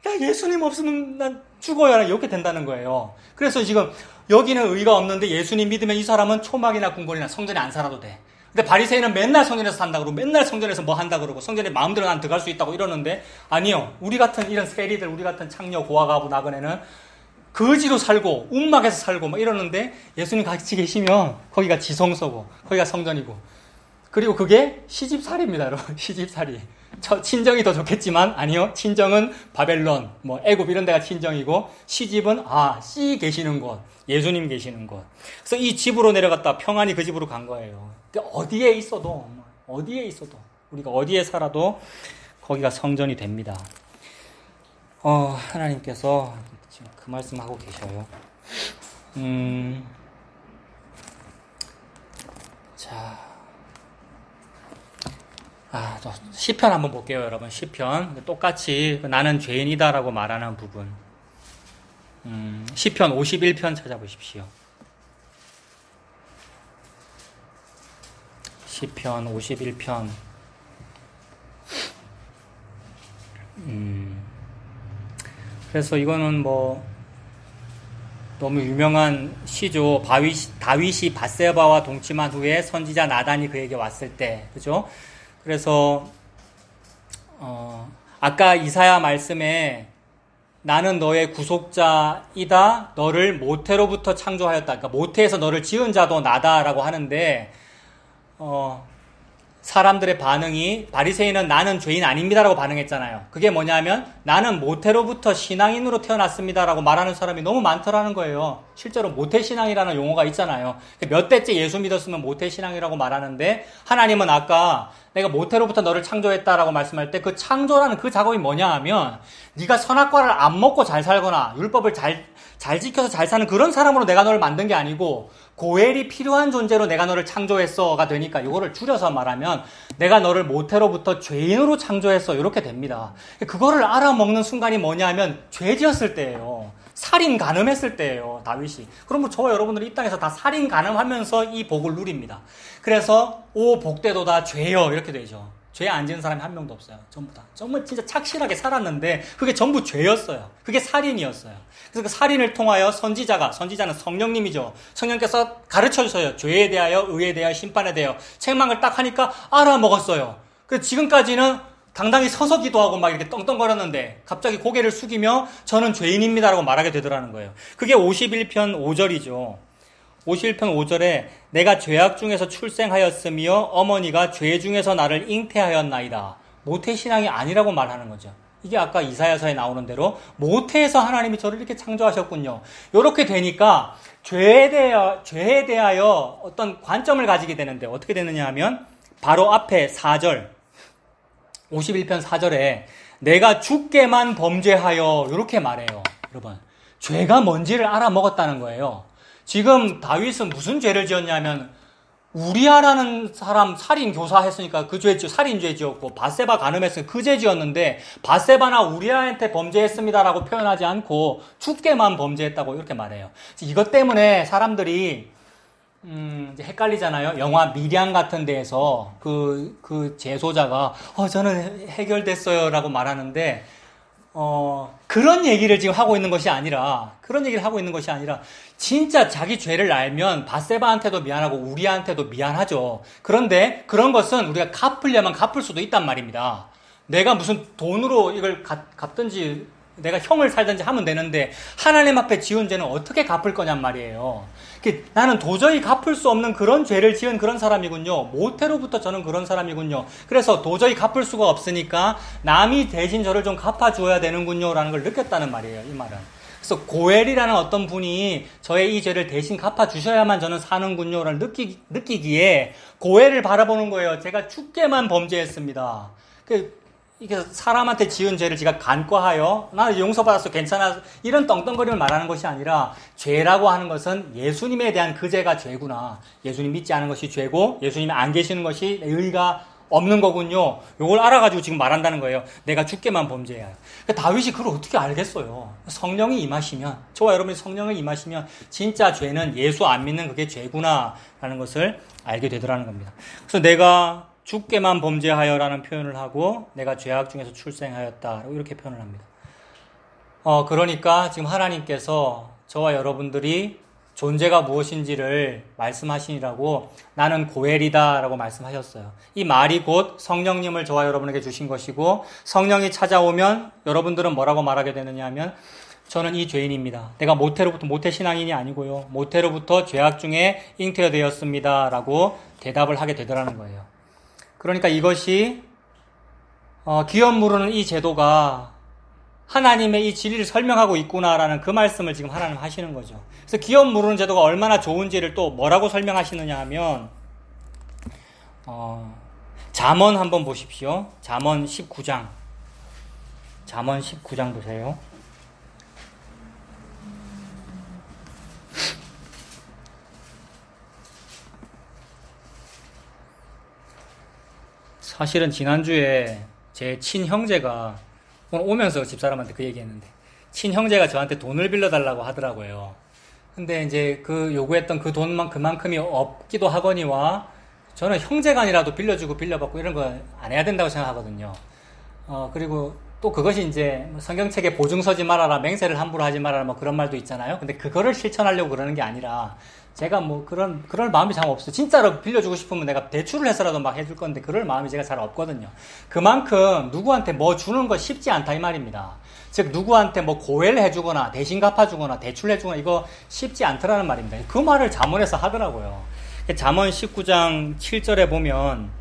야, 예수님 없으면 난 죽어야 이렇게 된다는 거예요. 그래서 지금 여기는 의의가 없는데 예수님 믿으면 이 사람은 초막이나 궁궐이나 성전에 안 살아도 돼. 근데 바리새인은 맨날 성전에서 산다 그러고 맨날 성전에서 뭐 한다 그러고 성전에 마음대로 난 들어갈 수 있다고 이러는데 아니요. 우리 같은 이런 세리들, 우리 같은 창녀, 고아가부, 나그네는 거지로 살고 움막에서 살고 막 이러는데 예수님 같이 계시면 거기가 지성소고 거기가 성전이고 그리고 그게 시집살이입니다, 여러분. 시집살이. 친정이 더 좋겠지만 아니요. 친정은 바벨론, 뭐 애굽 이런 데가 친정이고 시집은 씨 계시는 곳, 예수님 계시는 곳. 그래서 이 집으로 내려갔다 평안히 그 집으로 간 거예요. 그러니까 어디에 있어도 우리가 어디에 살아도 거기가 성전이 됩니다. 하나님께서 지금 그 말씀하고 계셔요. 자. 시편 한번 볼게요, 여러분. 시편. 똑같이 나는 죄인이다라고 말하는 부분. 시편 51편 찾아보십시오. 시편 51편. 그래서 이거는 뭐 너무 유명한 시죠. 다윗이 밧세바와 동침한 후에 선지자 나단이 그에게 왔을 때, 그죠? 그래서 아까 이사야 말씀에 나는 너의 구속자이다. 너를 모태로부터 창조하였다. 그러니까 모태에서 너를 지은 자도 나다라고 하는데 사람들의 반응이 바리새인은 나는 죄인 아닙니다라고 반응했잖아요. 그게 뭐냐면 나는 모태로부터 신앙인으로 태어났습니다라고 말하는 사람이 너무 많더라는 거예요. 실제로 모태신앙이라는 용어가 있잖아요. 몇 대째 예수 믿었으면 모태신앙이라고 말하는데 하나님은 아까 내가 모태로부터 너를 창조했다라고 말씀할 때 그 창조라는 그 작업이 뭐냐 하면 네가 선악과를 안 먹고 잘 살거나 율법을 잘 지켜서 잘 사는 그런 사람으로 내가 너를 만든 게 아니고 고엘이 필요한 존재로 내가 너를 창조했어가 되니까 이거를 줄여서 말하면 내가 너를 모태로부터 죄인으로 창조했어 이렇게 됩니다. 그거를 알아먹는 순간이 뭐냐 하면 죄 지었을 때예요. 살인 간음했을 때예요. 다윗이. 그러면 저와 여러분들이 이 땅에서 다 살인 간음하면서 이 복을 누립니다. 그래서 오 복되도다 죄여 이렇게 되죠. 죄 안 지은 사람이 한 명도 없어요. 전부 다. 정말 진짜 착실하게 살았는데 그게 전부 죄였어요. 그게 살인이었어요. 그래서 그 살인을 통하여 선지자는 성령님이죠. 성령께서 가르쳐 주셔요. 죄에 대하여, 의에 대하여, 심판에 대하여 책망을 딱 하니까 알아먹었어요. 그래서 지금까지는 당당히 서서 기도하고 막 이렇게 떵떵거렸는데 갑자기 고개를 숙이며 저는 죄인입니다라고 말하게 되더라는 거예요. 그게 51편 5절이죠. 51편 5절에 내가 죄악 중에서 출생하였으며 어머니가 죄 중에서 나를 잉태하였나이다. 모태신앙이 아니라고 말하는 거죠. 이게 아까 이사야서에 나오는 대로 모태에서 하나님이 저를 이렇게 창조하셨군요. 이렇게 되니까 죄에 대하여 어떤 관점을 가지게 되는데 어떻게 되느냐 하면 바로 앞에 4절 51편 4절에 내가 주께만 범죄하여 이렇게 말해요. 여러분 죄가 뭔지를 알아먹었다는 거예요. 지금 다윗은 무슨 죄를 지었냐면 우리아라는 사람 살인 교사했으니까 그 죄, 살인죄 지었고 밧세바 간음했으니까 그 죄 지었는데 밧세바나 우리아한테 범죄했습니다라고 표현하지 않고 주께만 범죄했다고 이렇게 말해요. 이것 때문에 사람들이 이제 헷갈리잖아요. 영화 미량 같은 데에서 그 제소자가 저는 해결됐어요라고 말하는데 그런 얘기를 지금 하고 있는 것이 아니라 진짜 자기 죄를 알면 밧세바한테도 미안하고 우리아한테도 미안하죠. 그런데 그런 것은 우리가 갚으려면 갚을 수도 있단 말입니다. 내가 무슨 돈으로 이걸 갚든지 내가 형을 살든지 하면 되는데 하나님 앞에 지은 죄는 어떻게 갚을 거냔 말이에요. 나는 도저히 갚을 수 없는 그런 죄를 지은 그런 사람이군요. 모태로부터 저는 그런 사람이군요. 그래서 도저히 갚을 수가 없으니까 남이 대신 저를 좀 갚아줘야 되는군요 라는 걸 느꼈다는 말이에요. 이 말은. 그래서 고엘이라는 어떤 분이 저의 이 죄를 대신 갚아주셔야만 저는 사는군요 라는 느끼기에 고엘을 바라보는 거예요. 제가 주께만 범죄했습니다. 이게 사람한테 지은 죄를 지가 간과하여 나는 용서받았어 괜찮아 이런 떵떵거림을 말하는 것이 아니라 죄라고 하는 것은 예수님에 대한 그 죄가 죄구나. 예수님 믿지 않은 것이 죄고 예수님이 안 계시는 것이 의의가 없는 거군요. 이걸 알아가지고 지금 말한다는 거예요. 내가 주께만 범죄해야 해요. 다윗이 그걸 어떻게 알겠어요? 성령이 임하시면, 저와 여러분이 성령이 임하시면 진짜 죄는 예수 안 믿는 그게 죄구나 라는 것을 알게 되더라는 겁니다. 그래서 내가 주께만 범죄하여라는 표현을 하고 내가 죄악 중에서 출생하였다 이렇게 표현을 합니다. 그러니까 지금 하나님께서 저와 여러분들이 존재가 무엇인지를 말씀하시니라고 나는 고엘이다 라고 말씀하셨어요. 이 말이 곧 성령님을 저와 여러분에게 주신 것이고 성령이 찾아오면 여러분들은 뭐라고 말하게 되느냐 하면 저는 이 죄인입니다. 내가 모태로부터 모태신앙인이 아니고요. 모태로부터 죄악 중에 잉태되었습니다 라고 대답을 하게 되더라는 거예요. 그러니까 이것이 기업 무르는 이 제도가 하나님의 이 진리를 설명하고 있구나라는 그 말씀을 지금 하나님 하시는 거죠. 그래서 기업 무르는 제도가 얼마나 좋은지를 또 뭐라고 설명하시느냐 하면 잠언 한번 보십시오. 잠언 19장. 잠언 19장 보세요. 사실은 지난주에 제 친형제가 오늘 오면서 집사람한테 그 얘기했는데 친형제가 저한테 돈을 빌려달라고 하더라고요. 근데 이제 그 요구했던 그 돈만 그만큼이 없기도 하거니와 저는 형제간이라도 빌려주고 빌려받고 이런 거 안 해야 된다고 생각하거든요. 그리고 또 그것이 이제 성경책에 보증서지 말아라, 맹세를 함부로 하지 말아라 뭐 그런 말도 있잖아요. 근데 그거를 실천하려고 그러는 게 아니라 제가 뭐 그럴 마음이 잘 없어요. 진짜로 빌려주고 싶으면 내가 대출을 해서라도 막 해줄 건데 그럴 마음이 제가 잘 없거든요. 그만큼 누구한테 뭐 주는 거 쉽지 않다 이 말입니다. 즉 누구한테 뭐 고해를 해주거나 대신 갚아주거나 대출해주거나 이거 쉽지 않더라는 말입니다. 그 말을 잠언에서 하더라고요. 잠언 19장 7절에 보면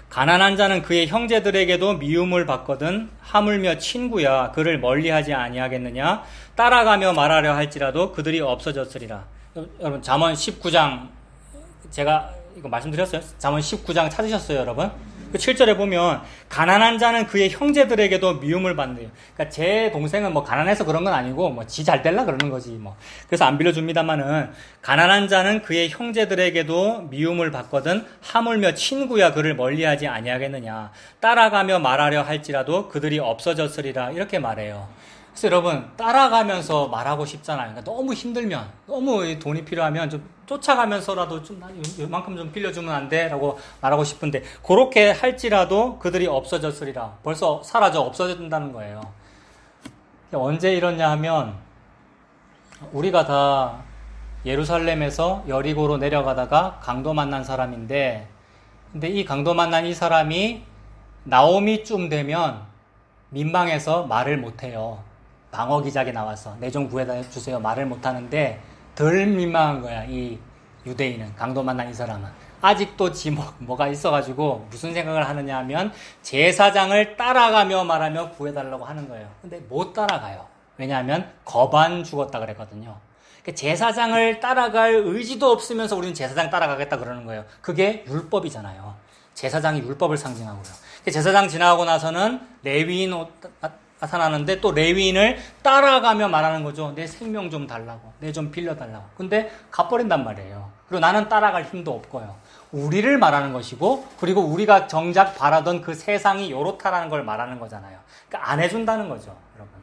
가난한 자는 그의 형제들에게도 미움을 받거든 하물며 친구야 그를 멀리하지 아니하겠느냐 따라가며 말하려 할지라도 그들이 없어졌으리라. 여러분 잠언 19장 제가 이거 말씀드렸어요. 잠언 19장 찾으셨어요 여러분? 그 7절에 보면 가난한 자는 그의 형제들에게도 미움을 받는데요. 그러니까 제 동생은 뭐 가난해서 그런 건 아니고 뭐 지 잘 될라 그러는 거지 뭐. 그래서 안 빌려줍니다마는 가난한 자는 그의 형제들에게도 미움을 받거든 하물며 친구야 그를 멀리하지 아니하겠느냐 따라가며 말하려 할지라도 그들이 없어졌으리라 이렇게 말해요. 그래서 여러분 따라가면서 말하고 싶잖아요. 그러니까 너무 힘들면 너무 돈이 필요하면 좀 쫓아가면서라도 좀 이만큼 좀 빌려주면 안 돼? 라고 말하고 싶은데 그렇게 할지라도 그들이 없어졌으리라. 벌써 사라져 없어진다는 거예요. 언제 이러냐 하면 우리가 다 예루살렘에서 여리고로 내려가다가 강도 만난 사람인데 근데 이 강도 만난 이 사람이 나오미쯤 되면 민망해서 말을 못해요. 방어 기작에 나와서 내 좀 구해다 주세요 말을 못하는데 덜 민망한 거야. 이 유대인은 강도 만난 이 사람은 아직도 뭐가 있어가지고 무슨 생각을 하느냐 하면 제사장을 따라가며 말하며 구해달라고 하는 거예요. 근데 못 따라가요. 왜냐하면 거반 죽었다 그랬거든요. 제사장을 따라갈 의지도 없으면서 우리는 제사장 따라가겠다 그러는 거예요. 그게 율법이잖아요. 제사장이 율법을 상징하고요. 제사장 지나가고 나서는 레위인 나타나는데 또 레위인을 따라가며 말하는 거죠. 내 생명 좀 달라고, 내 좀 빌려달라고. 근데 갚버린단 말이에요. 그리고 나는 따라갈 힘도 없고요. 우리를 말하는 것이고 그리고 우리가 정작 바라던 그 세상이 요렇다라는 걸 말하는 거잖아요. 그러니까 안 해준다는 거죠. 여러분.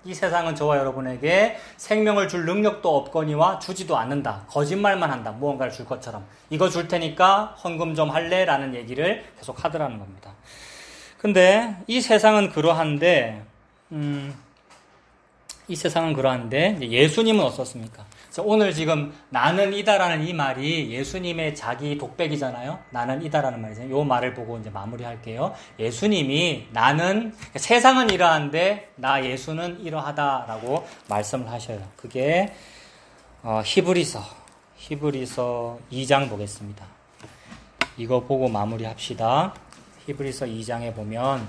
이 세상은 저와 여러분에게 생명을 줄 능력도 없거니와 주지도 않는다. 거짓말만 한다. 무언가를 줄 것처럼. 이거 줄 테니까 헌금 좀 할래? 라는 얘기를 계속 하더라는 겁니다. 근데 이 세상은 그러한데 예수님은 어떻습니까? 오늘 지금 나는 이다라는 이 말이 예수님의 자기 독백이잖아요. 나는 이다라는 말이잖아요. 이 말을 보고 이제 마무리할게요. 예수님이 나는 세상은 이러한데 나 예수는 이러하다라고 말씀을 하셔요. 그게 히브리서 2장 보겠습니다. 이거 보고 마무리합시다. 히브리서 2장에 보면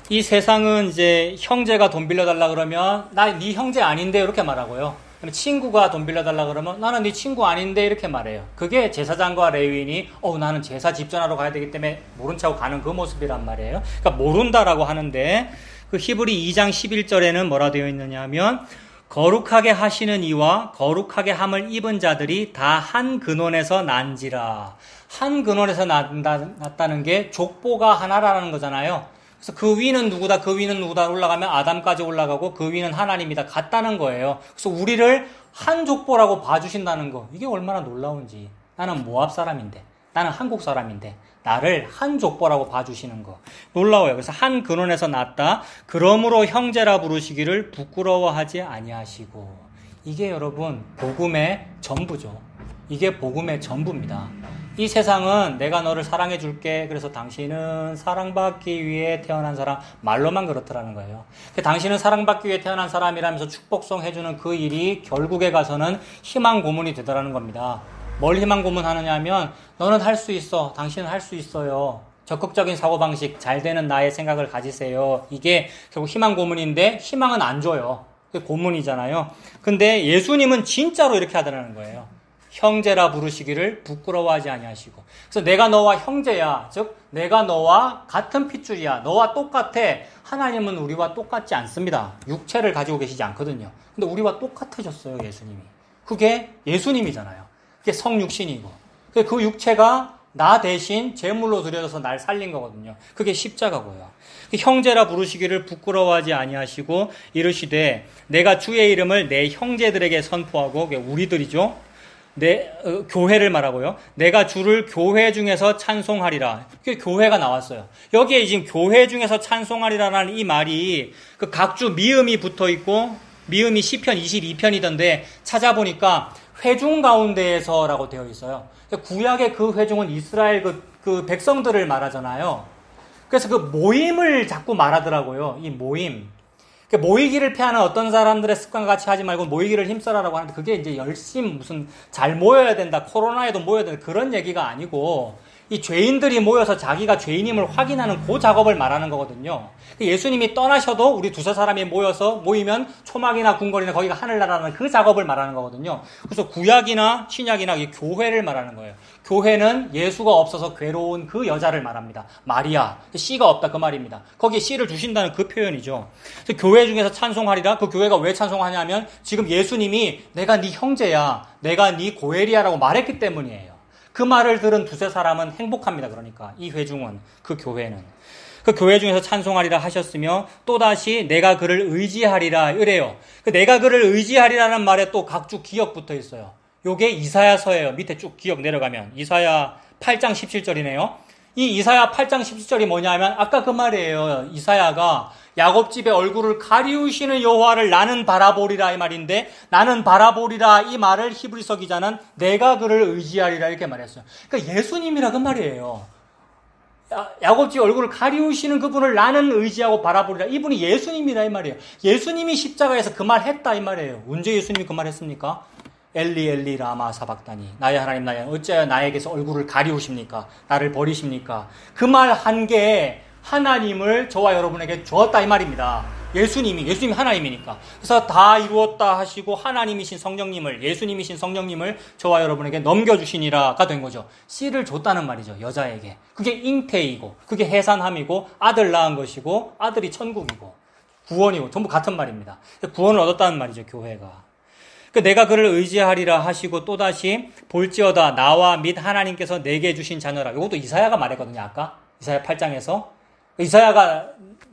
이 세상은 이제 형제가 돈 빌려달라 그러면 나 네 형제 아닌데 이렇게 말하고요. 친구가 돈 빌려달라 그러면 나는 네 친구 아닌데 이렇게 말해요. 그게 제사장과 레위인이 나는 제사 집전하러 가야 되기 때문에 모른 척하고 가는 그 모습이란 말이에요. 그러니까 모른다라고 하는데 그 히브리 2장 11절에는 뭐라 되어 있느냐 하면 거룩하게 하시는 이와 거룩하게 함을 입은 자들이 다 한 근원에서 난지라. 한 근원에서 났다는 게 족보가 하나라는 거잖아요. 그래서 그 위는 누구다, 그 위는 누구다 올라가면 아담까지 올라가고 그 위는 하나님이다 같다는 거예요. 그래서 우리를 한 족보라고 봐주신다는 거, 이게 얼마나 놀라운지. 나는 모압 사람인데, 나는 한국 사람인데 나를 한 족보라고 봐주시는 거 놀라워요. 그래서 한 근원에서 났다. 그러므로 형제라 부르시기를 부끄러워하지 아니하시고. 이게 여러분 복음의 전부죠. 이게 복음의 전부입니다. 이 세상은 내가 너를 사랑해 줄게. 그래서 당신은 사랑받기 위해 태어난 사람. 말로만 그렇더라는 거예요. 당신은 사랑받기 위해 태어난 사람이라면서 축복송 해주는 그 일이 결국에 가서는 희망 고문이 되더라는 겁니다. 뭘 희망 고문하느냐 하면 너는 할 수 있어. 당신은 할 수 있어요. 적극적인 사고방식, 잘 되는 나의 생각을 가지세요. 이게 결국 희망 고문인데 희망은 안 줘요. 그게 고문이잖아요. 근데 예수님은 진짜로 이렇게 하더라는 거예요. 형제라 부르시기를 부끄러워하지 아니하시고. 그래서 내가 너와 형제야. 즉 내가 너와 같은 핏줄이야. 너와 똑같아. 하나님은 우리와 똑같지 않습니다. 육체를 가지고 계시지 않거든요. 근데 우리와 똑같아졌어요, 예수님이. 그게 예수님이잖아요. 그게 성육신이고. 그 육체가 나 대신 제물로 드려져서 날 살린 거거든요. 그게 십자가고요. 형제라 부르시기를 부끄러워하지 아니하시고 이르시되 내가 주의 이름을 내 형제들에게 선포하고, 그게 우리들이죠. 교회를 말하고요. 내가 주를 교회 중에서 찬송하리라. 그게 교회가 나왔어요. 여기에 지금 교회 중에서 찬송하리라라는 이 말이 그 각주 미음이 붙어 있고, 미음이 시편 22편이던데 찾아보니까 회중 가운데에서라고 되어 있어요. 구약의 그 회중은 이스라엘 그 백성들을 말하잖아요. 그래서 그 모임을 자꾸 말하더라고요. 이 모임. 모이기를 피하는 어떤 사람들의 습관과 같이 하지 말고 모이기를 힘써라라고 하는데, 그게 이제 열심히 무슨 잘 모여야 된다, 코로나에도 모여야 된다, 그런 얘기가 아니고 이 죄인들이 모여서 자기가 죄인임을 확인하는 그 작업을 말하는 거거든요. 예수님이 떠나셔도 우리 두세 사람이 모이면 초막이나 궁궐이나 거기가 하늘나라는 그 작업을 말하는 거거든요. 그래서 구약이나 신약이나 이 교회를 말하는 거예요. 교회는 예수가 없어서 괴로운 그 여자를 말합니다. 마리아, 씨가 없다 그 말입니다. 거기에 씨를 주신다는 그 표현이죠. 그래서 교회 중에서 찬송하리라. 그 교회가 왜 찬송하냐면 지금 예수님이 내가 네 형제야, 내가 네 고엘이야라고 말했기 때문이에요. 그 말을 들은 두세 사람은 행복합니다. 그러니까 이 회중은, 그 교회는. 그 교회 중에서 찬송하리라 하셨으며 또다시 내가 그를 의지하리라 이래요. 그 내가 그를 의지하리라는 말에 또 각주 기억 붙어 있어요. 요게 이사야서예요. 밑에 쭉 기억 내려가면 이사야 8장 17절이네요. 이 이사야 8장 17절이 뭐냐 하면 아까 그 말이에요. 이사야가 야곱집의 얼굴을 가리우시는 여호와를 나는 바라보리라 이 말인데, 나는 바라보리라 이 말을 히브리서 기자는 내가 그를 의지하리라 이렇게 말했어요. 그러니까 예수님이라 그 말이에요. 야곱집 얼굴을 가리우시는 그분을 나는 의지하고 바라보리라. 이분이 예수님이라 이 말이에요. 예수님이 십자가에서 그 말 했다 이 말이에요. 언제 예수님이 그 말 했습니까? 엘리 엘리 라마 사박다니, 나의 하나님 나의 하나님 어찌하여 나에게서 얼굴을 가리우십니까? 나를 버리십니까? 그 말 한 게 하나님을 저와 여러분에게 주었다 이 말입니다. 예수님이 하나님이니까. 그래서 다 이루었다 하시고 하나님이신 성령님을, 예수님이신 성령님을 저와 여러분에게 넘겨주시니라가 된 거죠. 씨를 줬다는 말이죠. 여자에게. 그게 잉태이고, 그게 해산함이고, 아들 낳은 것이고, 아들이 천국이고, 구원이고, 전부 같은 말입니다. 구원을 얻었다는 말이죠. 교회가. 내가 그를 의지하리라 하시고 또다시 볼지어다 나와 및 하나님께서 내게 주신 자녀라. 이것도 이사야가 말했거든요. 아까 이사야 8장에서 이사야가,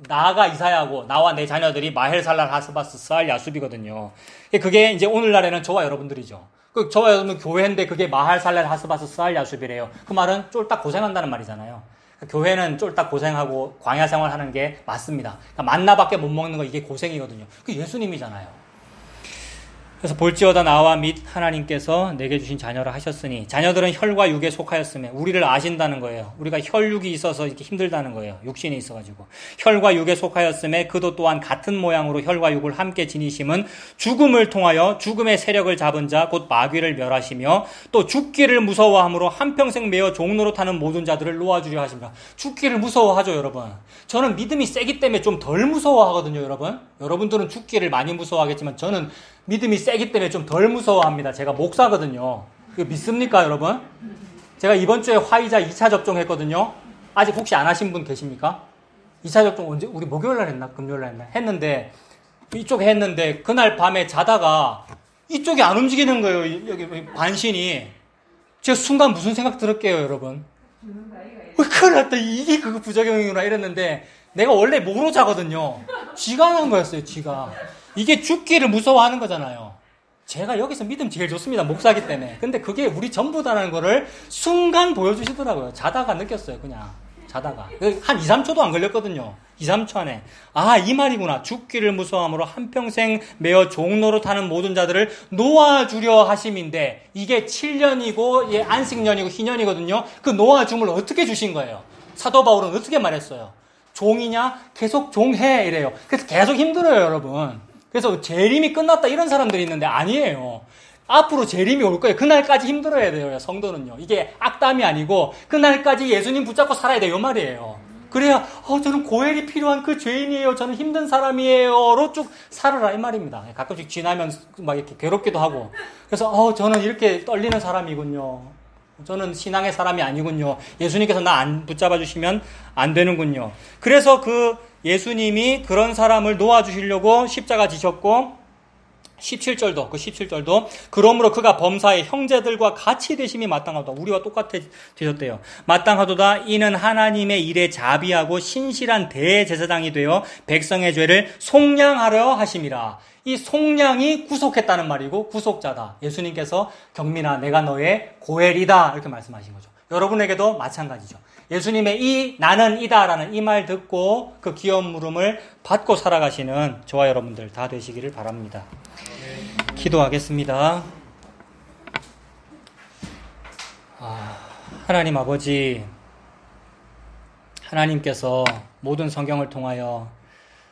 나가 이사야고 나와 내 자녀들이 마헬살랄 하스바스 스알 야숲이거든요. 그게 이제 오늘날에는 저와 여러분들이죠. 저와 여러분 교회인데 그게 마헬살랄 하스바스 스알 야숲이래요. 그 말은 쫄딱 고생한다는 말이잖아요. 교회는 쫄딱 고생하고 광야 생활하는 게 맞습니다. 그러니까 만나밖에 못 먹는 거 이게 고생이거든요. 그 예수님이잖아요. 그래서 볼지어다 나와 및 하나님께서 내게 주신 자녀라 하셨으니 자녀들은 혈과 육에 속하였으며 우리를 아신다는 거예요. 우리가 혈육이 있어서 이렇게 힘들다는 거예요. 육신이 있어가지고 혈과 육에 속하였으며 그도 또한 같은 모양으로 혈과 육을 함께 지니심은 죽음을 통하여 죽음의 세력을 잡은 자 곧 마귀를 멸하시며 또 죽기를 무서워함으로 한평생 매어 종노릇하는 모든 자들을 놓아주려 하십니다. 죽기를 무서워하죠, 여러분. 저는 믿음이 세기 때문에 좀 덜 무서워하거든요, 여러분. 여러분들은 죽기를 많이 무서워하겠지만 저는 믿음이 세기 때문에 좀 덜 무서워합니다. 제가 목사거든요. 이거 믿습니까, 여러분? 제가 이번 주에 화이자 2차 접종했거든요. 아직 혹시 안 하신 분 계십니까? 2차 접종 언제? 우리 목요일날 했나? 금요일날 했나? 했는데 이쪽에 했는데 그날 밤에 자다가 이쪽이 안 움직이는 거예요. 여기 반신이. 제가 순간 무슨 생각 들었게요, 여러분? 큰일 났다. 이게 그거 부작용이구나 이랬는데 내가 원래 목으로 자거든요. 쥐가 난 거였어요, 쥐가. 이게 죽기를 무서워하는 거잖아요. 제가 여기서 믿음 제일 좋습니다. 목사기 때문에. 근데 그게 우리 전부다라는 거를 순간 보여주시더라고요. 자다가 느꼈어요, 그냥. 자다가. 한 2, 3초도 안 걸렸거든요. 2, 3초 안에. 아, 이 말이구나. 죽기를 무서워함으로 한평생 매어 종노릇하는 모든 자들을 놓아주려 하심인데 이게 7년이고 예, 안식년이고 희년이거든요. 그 놓아줌을 어떻게 주신 거예요? 사도 바울은 어떻게 말했어요? 종이냐? 계속 종해 이래요. 그래서 계속 힘들어요, 여러분. 그래서 재림이 끝났다 이런 사람들이 있는데 아니에요. 앞으로 재림이 올 거예요. 그날까지 힘들어야 돼요, 성도는요. 이게 악담이 아니고 그날까지 예수님 붙잡고 살아야 돼요, 이 말이에요. 그래야 저는 고엘이 필요한 그 죄인이에요. 저는 힘든 사람이에요로 쭉 살아라 이 말입니다. 가끔씩 지나면 막 이렇게 괴롭기도 하고. 그래서 저는 이렇게 떨리는 사람이군요. 저는 신앙의 사람이 아니군요. 예수님께서 나 안 붙잡아 주시면 안 되는군요. 그래서 그 예수님이 그런 사람을 놓아주시려고 십자가 지셨고 17절도 그러므로 그가 범사의 형제들과 같이 되심이 마땅하도다. 우리와 똑같이 되셨대요. 마땅하도다. 이는 하나님의 일에 자비하고 신실한 대제사장이 되어 백성의 죄를 속량하려 하심이라. 이 속량이 구속했다는 말이고 구속자다. 예수님께서 경민아 내가 너의 고엘이다 이렇게 말씀하신 거죠. 여러분에게도 마찬가지죠. 예수님의 이 나는 이다라는 이 말 듣고 그 귀여운 물음을 받고 살아가시는 저와 여러분들 다 되시기를 바랍니다. 기도하겠습니다. 하나님 아버지, 하나님께서 모든 성경을 통하여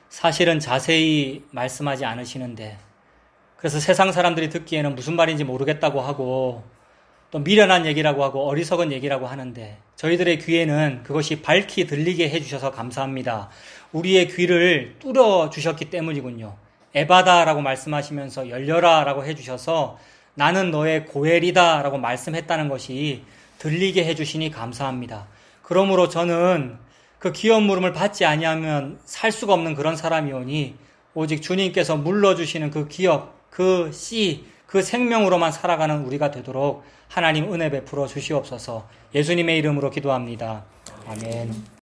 사실은 자세히 말씀하지 않으시는데 그래서 세상 사람들이 듣기에는 무슨 말인지 모르겠다고 하고 또 미련한 얘기라고 하고 어리석은 얘기라고 하는데 저희들의 귀에는 그것이 밝히 들리게 해주셔서 감사합니다. 우리의 귀를 뚫어 주셨기 때문이군요. 에바다라고 말씀하시면서 열려라라고 해주셔서 나는 너의 고엘이다 라고 말씀했다는 것이 들리게 해주시니 감사합니다. 그러므로 저는 그 귀여운 물음을 받지 아니하면 살 수가 없는 그런 사람이오니 오직 주님께서 물러주시는 그 기업, 그 씨, 그 생명으로만 살아가는 우리가 되도록 하나님 은혜 베풀어 주시옵소서. 예수님의 이름으로 기도합니다. 아멘.